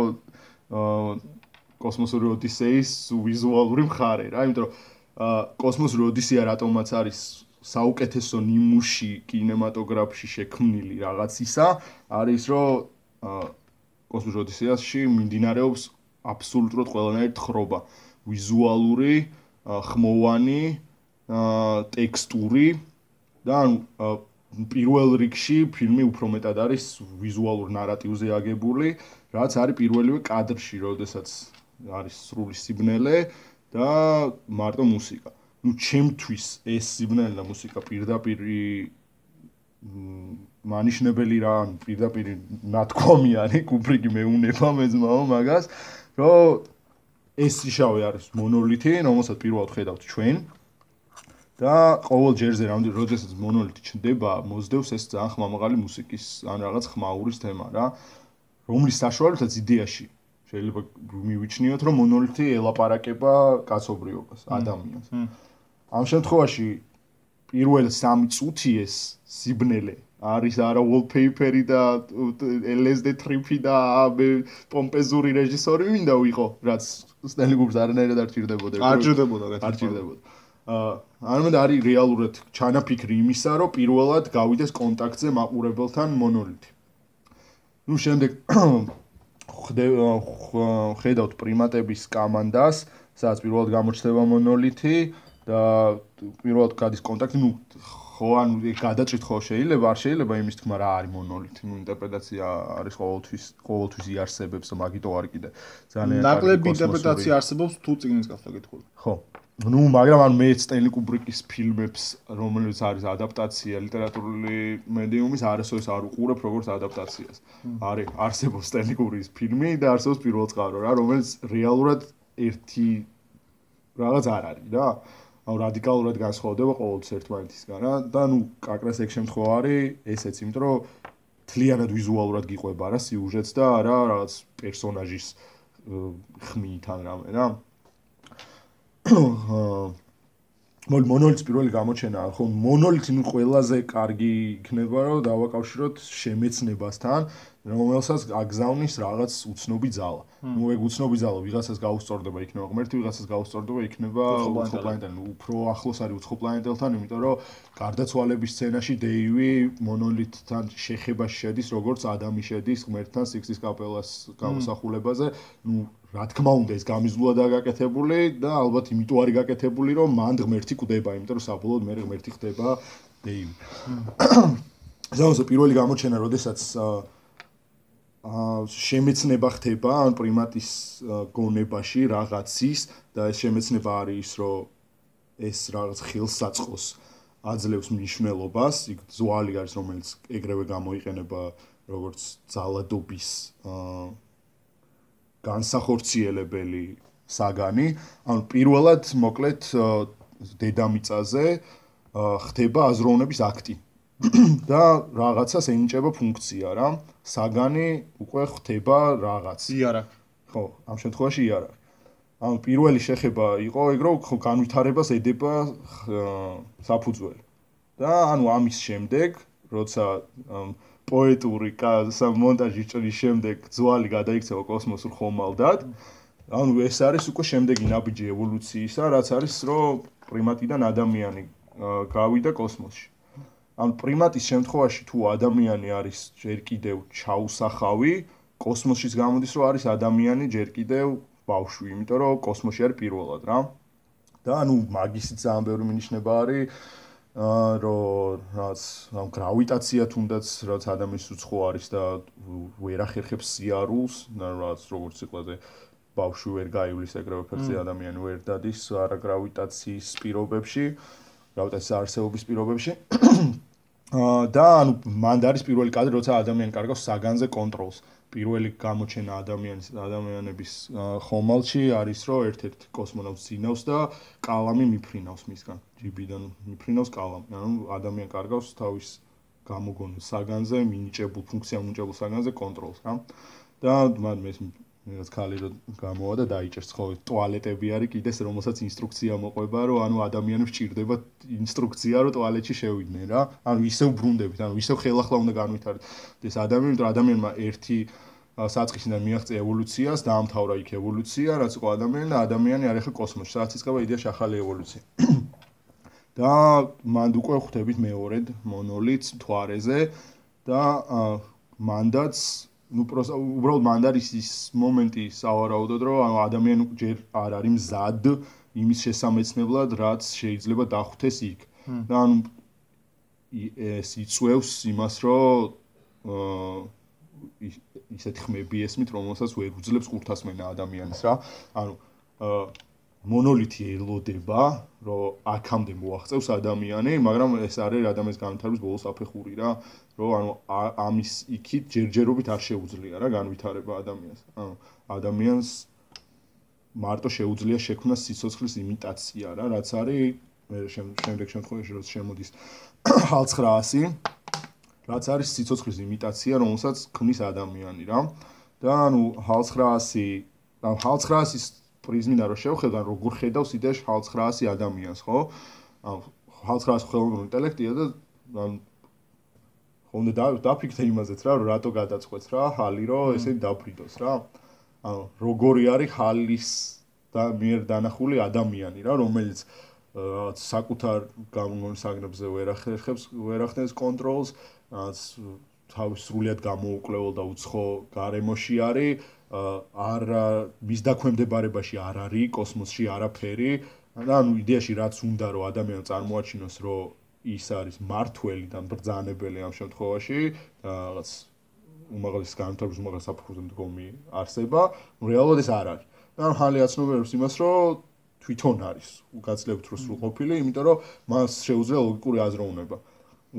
კოსმოსური ოდისეის ვიზუალური მხარე რა, იმიტომ რომ კოსმოსური ოდისეა რატომაც არის საუკეთესო ნიმუში კინემატოგრაფში შექმნილი რაღაცისა, არის რომ კოსმოსური ოდისეაში მიმდინარეობს აბსოლუტურად ყველანაირი თხრობა, ვიზუალური, ხმოვანი, ტექსტური და პირველ რიგში ფილმი უფრო მეტად არის ვიზუალურ ნარატივზე აგებული, რაც არის პირველივე კადრში, როდესაც არის სრული სიბნელე და მარტო მუსიკა. ნუ ჩემთვის ეს სიბნელე და მუსიკა პირდაპირ მანიშნებელი რა, პირდაპირ ნათქვამი არის, კუბრიკი მეუნება მეზმაო მაგას, რომ ეს შავი არის მონოლითი, რომელსაც პირველად ხედავთ ჩვენ. და ყოველ ჯერზე როდესაც მონოლითი ჩნდება, მოსდევს ეს ძალიან ხმამაღალი მუსიკის ან რაღაც ხმაურის თემა რა, რომლის საშუალებითაც იდეაში შეიძლება მივიჩნიოთ, რომ მონოლითი ელაპარაკება კაცობრიობას, ადამიანს. ამ შემთხვევაში პირველ 3 წუთი ეს სიბნელე არის არა wallpaper-ი და LSD ტრიპი და პომპეზური რეჟისორი მინდა ვიყო, რაც სტენლი კუბრს არანაირად არ ჭირდებოდა.
არ ჭირდებოდა.
არამედ არის რეალურად ჩანაფიქრი იმისა, რომ პირველად გავიდეს კონტაქტზე მაყურებელთან მონოლითი. ნუ შემდეგ ხედავთ პრიმატების კომანდას, სადაც პირველად გამოჩნდება მონოლითი და პირველად გადის კონტაქტი, ნუ ხო ან გადაჭრით ხო შეიძლება, არ შეიძლება იმის თქმა რა არის მონოლითი, ნუ ინტერპრეტაცია არის ყოველთვის იარსებებს, მაგიტო არ კიდე ძალიან
ნაკლები ინტერპრეტაცია არსებობს თუ წიგნის გასვლა გითხური.
ხო. ნუ მაგრამ ან მე სტენლი კუბრიკის ფილმებს, რომელიც არის ადაპტაცია ლიტერატურული მედიუმის, არასოდეს არ უყურებ როგორც ადაპტაციას. არის არსებობს სტენლი კუბრიკის ფილმი და არსებობს პირველ წყარო რა, რომელიც რეალურად ერთი რაღაც არ არის რა. აუ რადიკალურად განსხვავდება ყოველთვის ერთმანეთისგან რა და ნუ კაკრას ეგ შემთხვევა არის ესეც, იმიტომ რომ თლიანად ვიზუალურად გიყვება რა სიუჟეტს და არა რაღაც პერსონაჟის ხმით ან რამე რა. მონოლითის პირველი გამოჩენა, ხო, მონოლითი ნუ ყველაზე კარგი იქნება, რომ დავაკავშიროთ შემეცნებასთან, რომელსაც აგზავნის რაღაც უცნობი ძალა. ნუ ეგ უცნობი ძალა ვიღაცას გაუსწორდება, იქნება ღმერთი, ვიღაცას გაუსწორდება, იქნება უცხო პლანეტა. ნუ უფრო ახლოს არის უცხო პლანეტელთან, იმიტომ რომ გარდაცვალების სცენაში დეივი მონოლითთან შეხებაში შედის, როგორც ადამი შედის ღმერთთან სიქსის კაპელას გამოსახულებაზე. ნუ რა თქმა უნდა ეს გამიზლუადაა გაკეთებული და ალბათ იმიტომ არის გაკეთებული, რომ მან ღმერთი კვდება, იმიტომ რომ საბოლოოდ მე ღმერთი ხდება დეივი. ზოგადად პირველი გამოჩენა, როდესაც შემეცნება ხდება ან პრიმატის გონებაში რაღაცის და ეს შემეცნება არის ის, რომ ეს რაღაც ხილსაწყოს აძლევს მნიშვნელობას, იქ ზვალი არის, რომელიც ეგრევე გამოიყენება როგორც ძალადობის განსახორციელებელი საგანი. ანუ პირველად მოკლედ დედამიწაზე ხდება აზროვნების აქტი. და რაღაცას ენიჭება ფუნქცია რა. საგანი უკვე ხდება რაღაც.
იარაღი.
ხო, ამ შემთხვევაში იარაღი. ანუ პირველი შეხება იყო ეგ რომ განვითარებას ედება საფუძველი. და ანუ ამის შემდეგ, როცა პოეტური მონტაჟის ჭრის შემდეგ ძვალი გადაიქცევა კოსმოსურ ხომალდად, ანუ ეს არის უკვე შემდეგი ნაბიჯი ევოლუციისა, რაც არის რომ პრიმატიდან ადამიანი გავიდა კოსმოსში. ან პრიმატის შემთხვევაში თუ ადამიანი არის ჯერ კიდევ ჩაუსახავი, კოსმოსშიც გამოდის რომ არის ადამიანი ჯერ კიდევ ბავშვი, იმიტომ რომ კოსმოსში არის პირველად რა. და ანუ მაგისიც ძალიან ბევრი მინიშნება არის, რომ რაც ამ გრავიტაცია თუნდაც რაც ადამიანის უცხო არის და ვერ ახერხებს სიარულს, რაც როგორც ციკლაზე ბავშვი ვერ გაივლის ეგრევე ფერზე ადამიანი ვერ დადის არა გრავიტაციის პირობებში, გრავიტაციის არსებობის პირობებში. და ანუ მანდ არის პირველი კადრი, როცა ადამიანი კარგავს საგანზე კონტროლს. პირველი გამოჩენა ადამიანების ხომალდში არის, რომ ერთ-ერთ კოსმონავტს ძინავს და კალამი მიფრინავს მისგან. ჯიბიდან მიფრინავს კალამი. ანუ ადამიანი კარგავს თავის გამოგონილ საგანზე, მინიჭებულ ფუნქცია მინიჭებულ საგანზე კონტროლს, რა. და მან ეს ქალი რო გამოვა და დაიჭერს ხო ტუალეტები არის კიდეს რომელსაც ინსტრუქცია მოყვება რომ ანუ ადამიანებს ჭირდება ინსტრუქცია რომ ტუალეტში შევიდნენ რა ანუ ისევ ბრუნდებით ანუ ისევ ხელახლა უნდა განვითარდეს ეს ადამიანი რომ ადამიანმა ერთი საწყისიდან მიაღწია ევოლუციას დაამთავრა იქ ევოლუცია რაც იყო ადამიანი და ადამიანი არის ახლა კოსმოსში სადაც იწყება იდეა ახალი ევოლუცია და მანდ უკვე ხვდებით მეორედ მონოლითს მთვარეზე და მანდაც ну просто უბრალოდ მანდ არის ის მომენტი სავარაუდოდ რომ ანუ ადამიანი ჯერ არ არის მზად იმის შესამეცნებლად რაც შეიძლება დახვდეს იქ და ანუ ეს იწევს იმას რომ ისეთი ხმები ესმით რომელსაც ვერ უძლებს ყურთასმენა ადამიანის რა ანუ მონოლითი ელოდება რომ აქამდე მოაღწევს ადამიანი მაგრამ ეს არის ადამიანის განვითარების ბოლოს საფეხური რა რომ ანუ ამის იქით ჯერჯერობით არ შეუძლია რა განვითარება ადამიანს. ანუ ადამიანს მარტო შეუძლია შექმნა სიცოცხლის იმიტაცია რა, რაც არის შემდეგ შემთხვევაში როცა შემოდის HAL900, რაც არის სიცოცხლის იმიტაცია, რომელსაც ქმნის ადამიანი რა. და ანუ HAL900-ის პრიზმიდან რო შევხედან, როგორ ხედავს იდეაში HAL900 ადამიანს, ხო? ანუ HAL900 ხელოვნური ინტელექტია და ხონდა დაფიქრე იმაზეც რა, რატო გადაწყვეტს რა, ჰალი რომ ესე დაფრიდოს რა. ანუ როგორი არის ჰალის და მიერ დანახული ადამიანი რა, რომელიც რაღაც საკუთარ გამონსაგნებზე ვერ ახდენს კონტროლს, რაღაც თავის სრულიად გამოუკლეულ და უცხო გარემოში არის, არ მის დაქვემდებარებაში არ არის კოსმოსში არაფერი. ანუ იდეაში რაც უნდა რომ ადამიანი წარმოაჩინოს რომ ის არის მართველი და ბრძანებელი ამ შემთხვევაში რაღაც უმაღლეს განვითარების უმაღლეს საფუძველზე მდგომი არსება, რეალურად ეს არ არის. ანუ ხალი აცნობიერებს იმას, რომ თვითონ არის გაცლებთ რო სრულყოფილი, იმიტომ რომ მას შეუძლია ლოგიკური აზროვნება.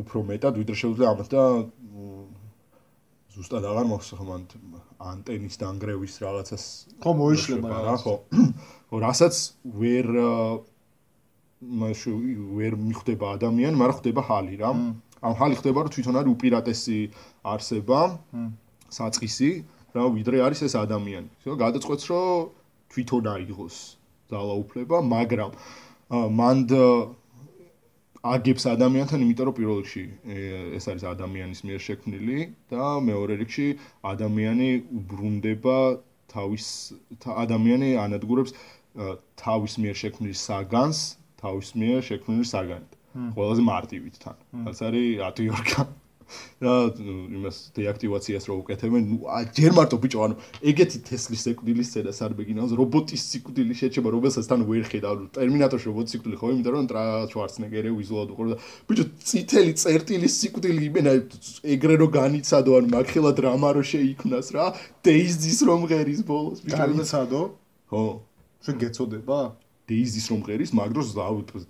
უფრო მეტად ვიდრე შეუძლია ამას და ზუსტად აღარ მახსოვს ანტენის დანგრევის რაღაცას
ხო მოიშლება
რა ხო რასაც ვერ მიხვდება ადამიანი, მაგრამ ხდება ხალი რა. ამ ხალი ხდება რომ თვითონ არის უპირატესი არსება, საწყისი, რა ვიდრე არის ეს ადამიანი. გადაწყვეტს რომ თვითონ აიღოს ძალაუფლება, მაგრამ მანდ აგებს ადამიანთან, იმიტომ რომ პირველ რიგში ეს არის ადამიანის მიერ შექმნილი და მეორე რიგში ადამიანი უბრუნდება ადამიანი ანადგურებს თავის მიერ შექმნილ საგანს, თავის მიერ შექმნილ საგანით. ყველაზე მარტივით თან. რაც არის ატვიორკა. და იმას დეაქტივაციას რო უკეთებენ, ჯერ მარტო ბიჭო, ანუ ეგეთი თესლის სიკვდილის სცენას არ მეგინავს, რობოტის სიკვდილი შეჩება, რომელსაც თან ვერ ხედავ, ტერმინატორში რობოტის სიკვდილი ხო, იმიტომ რომ შვარცენეგერი ვიზუალურად უყურდა. ბიჭო, წითელი წერტილის სიკვდილი იმენა ეგრე რო განიცადო, ანუ მაგხელა დრამა რო შეიქმნას რა, დეიზის რომ ღერის ბოლოს,
ბიჭო, განიცადო?
ხო.
შენ გეწოდება?
დეიზის რომ ღერის, მაგ დროს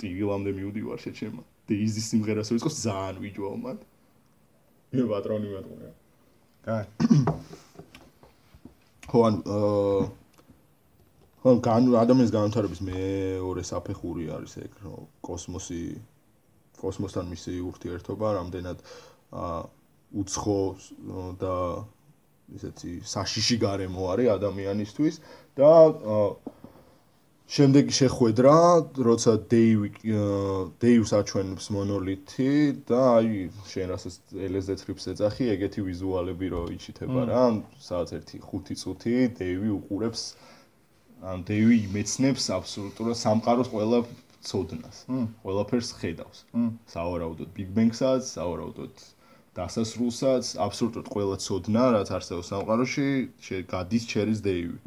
ტივილამდე მივდივარ შეჩემა. დეიზის სიმღერას რო იწყოს ძალიან ვიჯვაო მან. მე პატრონი მეთქონია.
კაი.
ხო, ადამიანის განვითარების მეორე საფეხური არის ეგ, რომ კოსმოსთან მისი ურთიერთობა რამდენად უცხო და ისეთი საშიში გარემო არის ადამიანისთვის და შემდეგი შეხვედრა, როცა დეივს აჩვენებს მონოლითი და აი შენ რასაც ელეზეც რიფს ეძახი, ეგეთი ვიზუალები რო იჩითება რა, სადაც 1-5 წუთი დეივი უყურებს, ან დეივი იმეცნებს აბსოლუტურად სამყაროს ყველა ცოდნას, ყველაფერს ხედავს. სავარაუდოდ Big Bang-საც, სავარაუდოდ დასასრულსაც, აბსოლუტურად ყველა ცოდნა, რაც არსებობს სამყაროში, გადის ჩერის დეივი.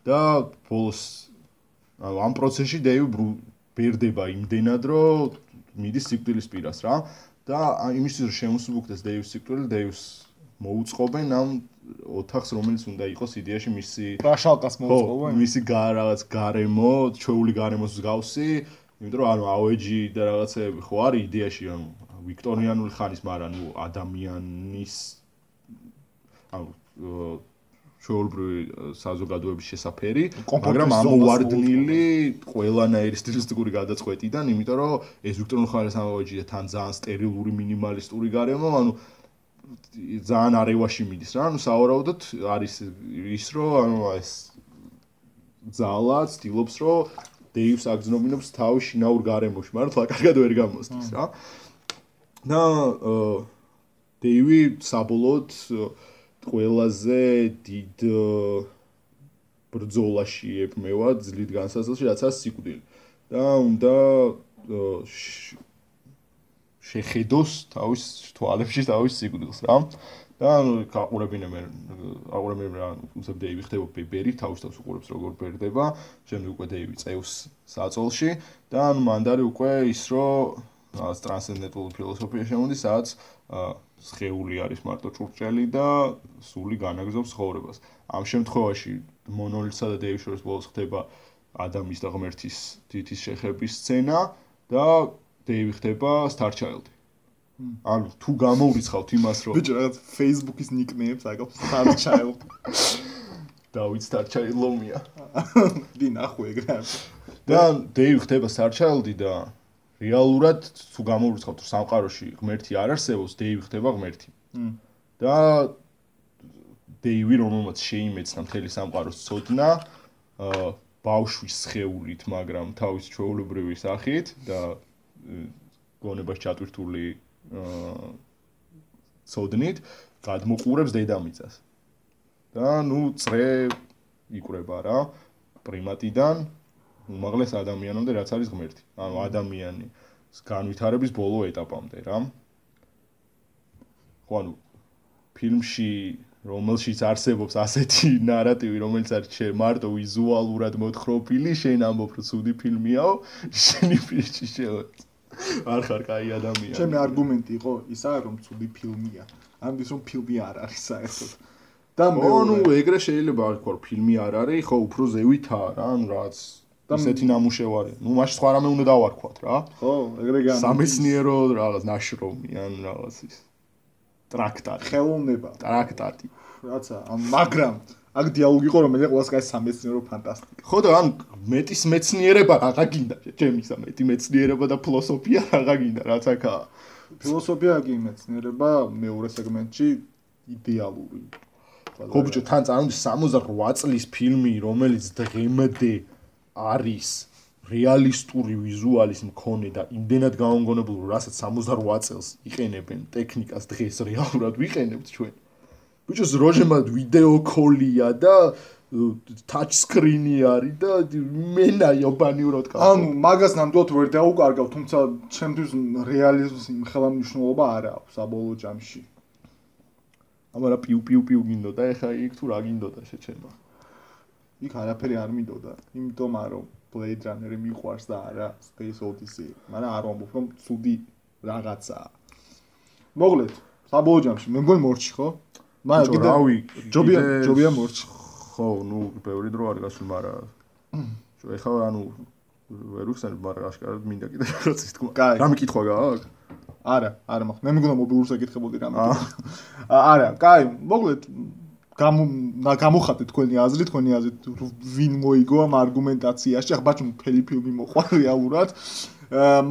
და ბოლოს ამ პროცესში დეივი ბერდება იმდენად, რომ მიდის სიკვდილის პირას რა და იმისთვის რომ შემოსუბუქდეს დეივის სიკვდილი, დეივს მოუწყობენ ამ ოთახს, რომელიც უნდა იყოს იდეაში მისი
პრაშალკას მოუწყობენ.
მისი რაღაც გარემო, ჩვეული გარემოს მსგავსი, იმიტომ რომ ანუ აუეჯი და რაღაცები ხო არის იდეაში, ანუ ვიქტორიანული ხანის, მაგრამ ანუ ადამიანის ანუ ჩვეულებრივი საზოგადოების შესაფერი, მაგრამ ამოვარდნილი ყველანაირი სტილისტიკური გადაწყვეტიდან, იმიტომ რომ ეს ვიქტორიანული ხანის ამოვეჯი და თან ძალიან სტერილური მინიმალისტური გარემო, ანუ ძალიან არევაში მიდის რა, ანუ სავარაუდოდ არის ის რომ ანუ ეს ძალა ცდილობს რომ დეივს აგზნობინებს თავის შინაურ გარემოში, მაგრამ თლა კარგად ვერ გამოსდის რა. და დეივი საბოლოოდ ყველაზე დიდ ბრძოლაში ეპმევა ძლით განსაცდელში, რაც არის სიკვდილი. და უნდა შეხედოს თავის თვალებში თავის სიკვდილს რა. და აყურებინებ რა, თუმცა დეივი ხდება ბებერი, თავის თავს უყურებს როგორ ბერდება, შემდეგ უკვე დეივი წევს საწოლში და ანუ მანდარი უკვე ის რომ ტრანსცენდენტული ფილოსოფია შემოდის, სადაც სხეული არის მარტო ჭურჭელი და სული განაგზობს ცხოვრებას. ამ შემთხვევაში მონოლითსა და დეივის შორის ბოლოს ხდება ადამის და ღმერთის თითის შეხების სცენა და დეივი ხდება Starchild. ანუ თუ გამოურიცხავთ იმას, რომ
ბიჭო, რაღაც Facebook-ის ნიკნეიმს აკავს Starchild.
დავით Starchild ლომია.
დი ნახო ეგრე.
და დეივი ხდება Starchild-ი და რეალურად თუ გამოურიცხავთ რომ სამყაროში ღმერთი არ არსებობს, დეივი ხდება ღმერთი. და დეივი რომელმაც შეიმეცნა მთელი სამყაროს ცოდნა, ბავშვის სხეულით, მაგრამ თავის ჩვეულებრივი სახით და გონებას ჩატვირთული ცოდნით გადმოყურებს დედამიწას. და ნუ წრე იკვრება რა პრიმატიდან უმაღლეს ადამიანამდე რაც არის ღმერთი. ანუ ადამიანის განვითარების ბოლო ეტაპამდე რა. ხო ანუ ფილმში რომელშიც არსებობს ასეთი ნარატივი, რომელიც არის მარტო ვიზუალურად მოთხრობილი, შენ ამბობ, რომ ცუდი ფილმიაო, შენი ფილმში შევეც. არ ხარ კაი ადამიანი.
ჩემი არგუმენტი იყო ისა, რომ ცუდი ფილმია. ამის რომ ფილმი არ არის საერთოდ. და
ნუ ეგრე შეიძლება ვთქვა, რომ ფილმი არ არის, ხო, უფრო ზევითაა რა, ანუ რაც ისეთი ნამუშევარი. ნუ მაშინ სხვა რამე უნდა დავარქვათ რა.
ხო, ეგრე განა.
სამეცნიერო რაღაც ნაშრომი ან რაღაც ის. ტრაქტატი.
ხელოვნება.
ტრაქტატი.
რაცა, მაგრამ აქ დიალოგი იყო, რომელიც ყველას კაი სამეცნიერო ფანტასტიკა.
ხო და ან მეტის მეცნიერება რაღა გინდა, ჩემისა მეტი მეცნიერება და ფილოსოფია რაღა გინდა, რაც აქაა.
ფილოსოფია კი მეცნიერება მეორე სეგმენტში იდეალური.
ხო ბიჭო, თან წარმოიდგინე 68 წლის ფილმი, რომელიც დღემდე არის რეალისტური ვიზუალის მქონე და იმდენად გაონგონებული, რასაც 68 წელს იყენებენ ტექნიკას დღეს რეალურად ვიყენებთ ჩვენ. ბიჭოს როჟემად ვიდეო კოლია და touch screen-ი არის და მენა იობანიურად კაფე.
ანუ მაგას ნამდვილად ვერ დაუკარგავ, თუმცა ჩემთვის რეალიზმის ხელმისაწვდომობა არ აქვს საბოლოო ჯამში.
ამარა პიუ გინდოდა, ეხა იქ თუ რა გინდოდა შეჩემა.
იქ არაფერი არ მინდოდა, იმიტომ რომ Blade Runner-ი მიყვარს და არა Space Odyssey. მაგრამ არ ვამბობ, რომ ცუდი რაღაცაა. მოგლეთ, საბოლოო ჯამში მე მგონი მორჩი ხო? მაგრამ კიდე
რავი,
ჯობია მორჩი.
ხო, ნუ ბევრი დრო არ გასულ, მაგრამ ეხა ანუ ვერ ვიხსენებ, მაგრამ აშკარად მინდა კიდე რაღაც ითქვა. რამე კითხვა გააქვს?
არა, მაქვს. მე მგონა მობილურს ეკითხებოდი რამე. არა, კაი, მოგლეთ გამოხატეთ თქვენი აზრი ვინ მოიგო ამ არგუმენტაციაში. ახლა ბაჭო მთელი ფილმი მოყვა რეალურად.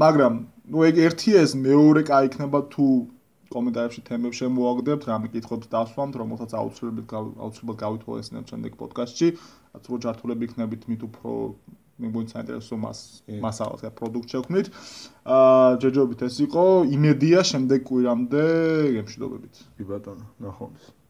მაგრამ ნუ ეგ ერთი ეს მეორე კაი იქნება თუ კომენტარებში თემებს შემოაგდებთ, რამე კითხვებს დასვამთ, რომელსაც აუცილებლად გავითვალისწინებთ შემდეგ პოდკასტში. რაც უფრო ჯართულები იქნებით, მით უფრო მე მგონი საინტერესო მასალას და პროდუქტ შევქმნით. ჯეჯობით ეს იყო იმედია შემდეგ კვირამდე გემშვიდობებით.
კი ბატონო, ნახვამდის.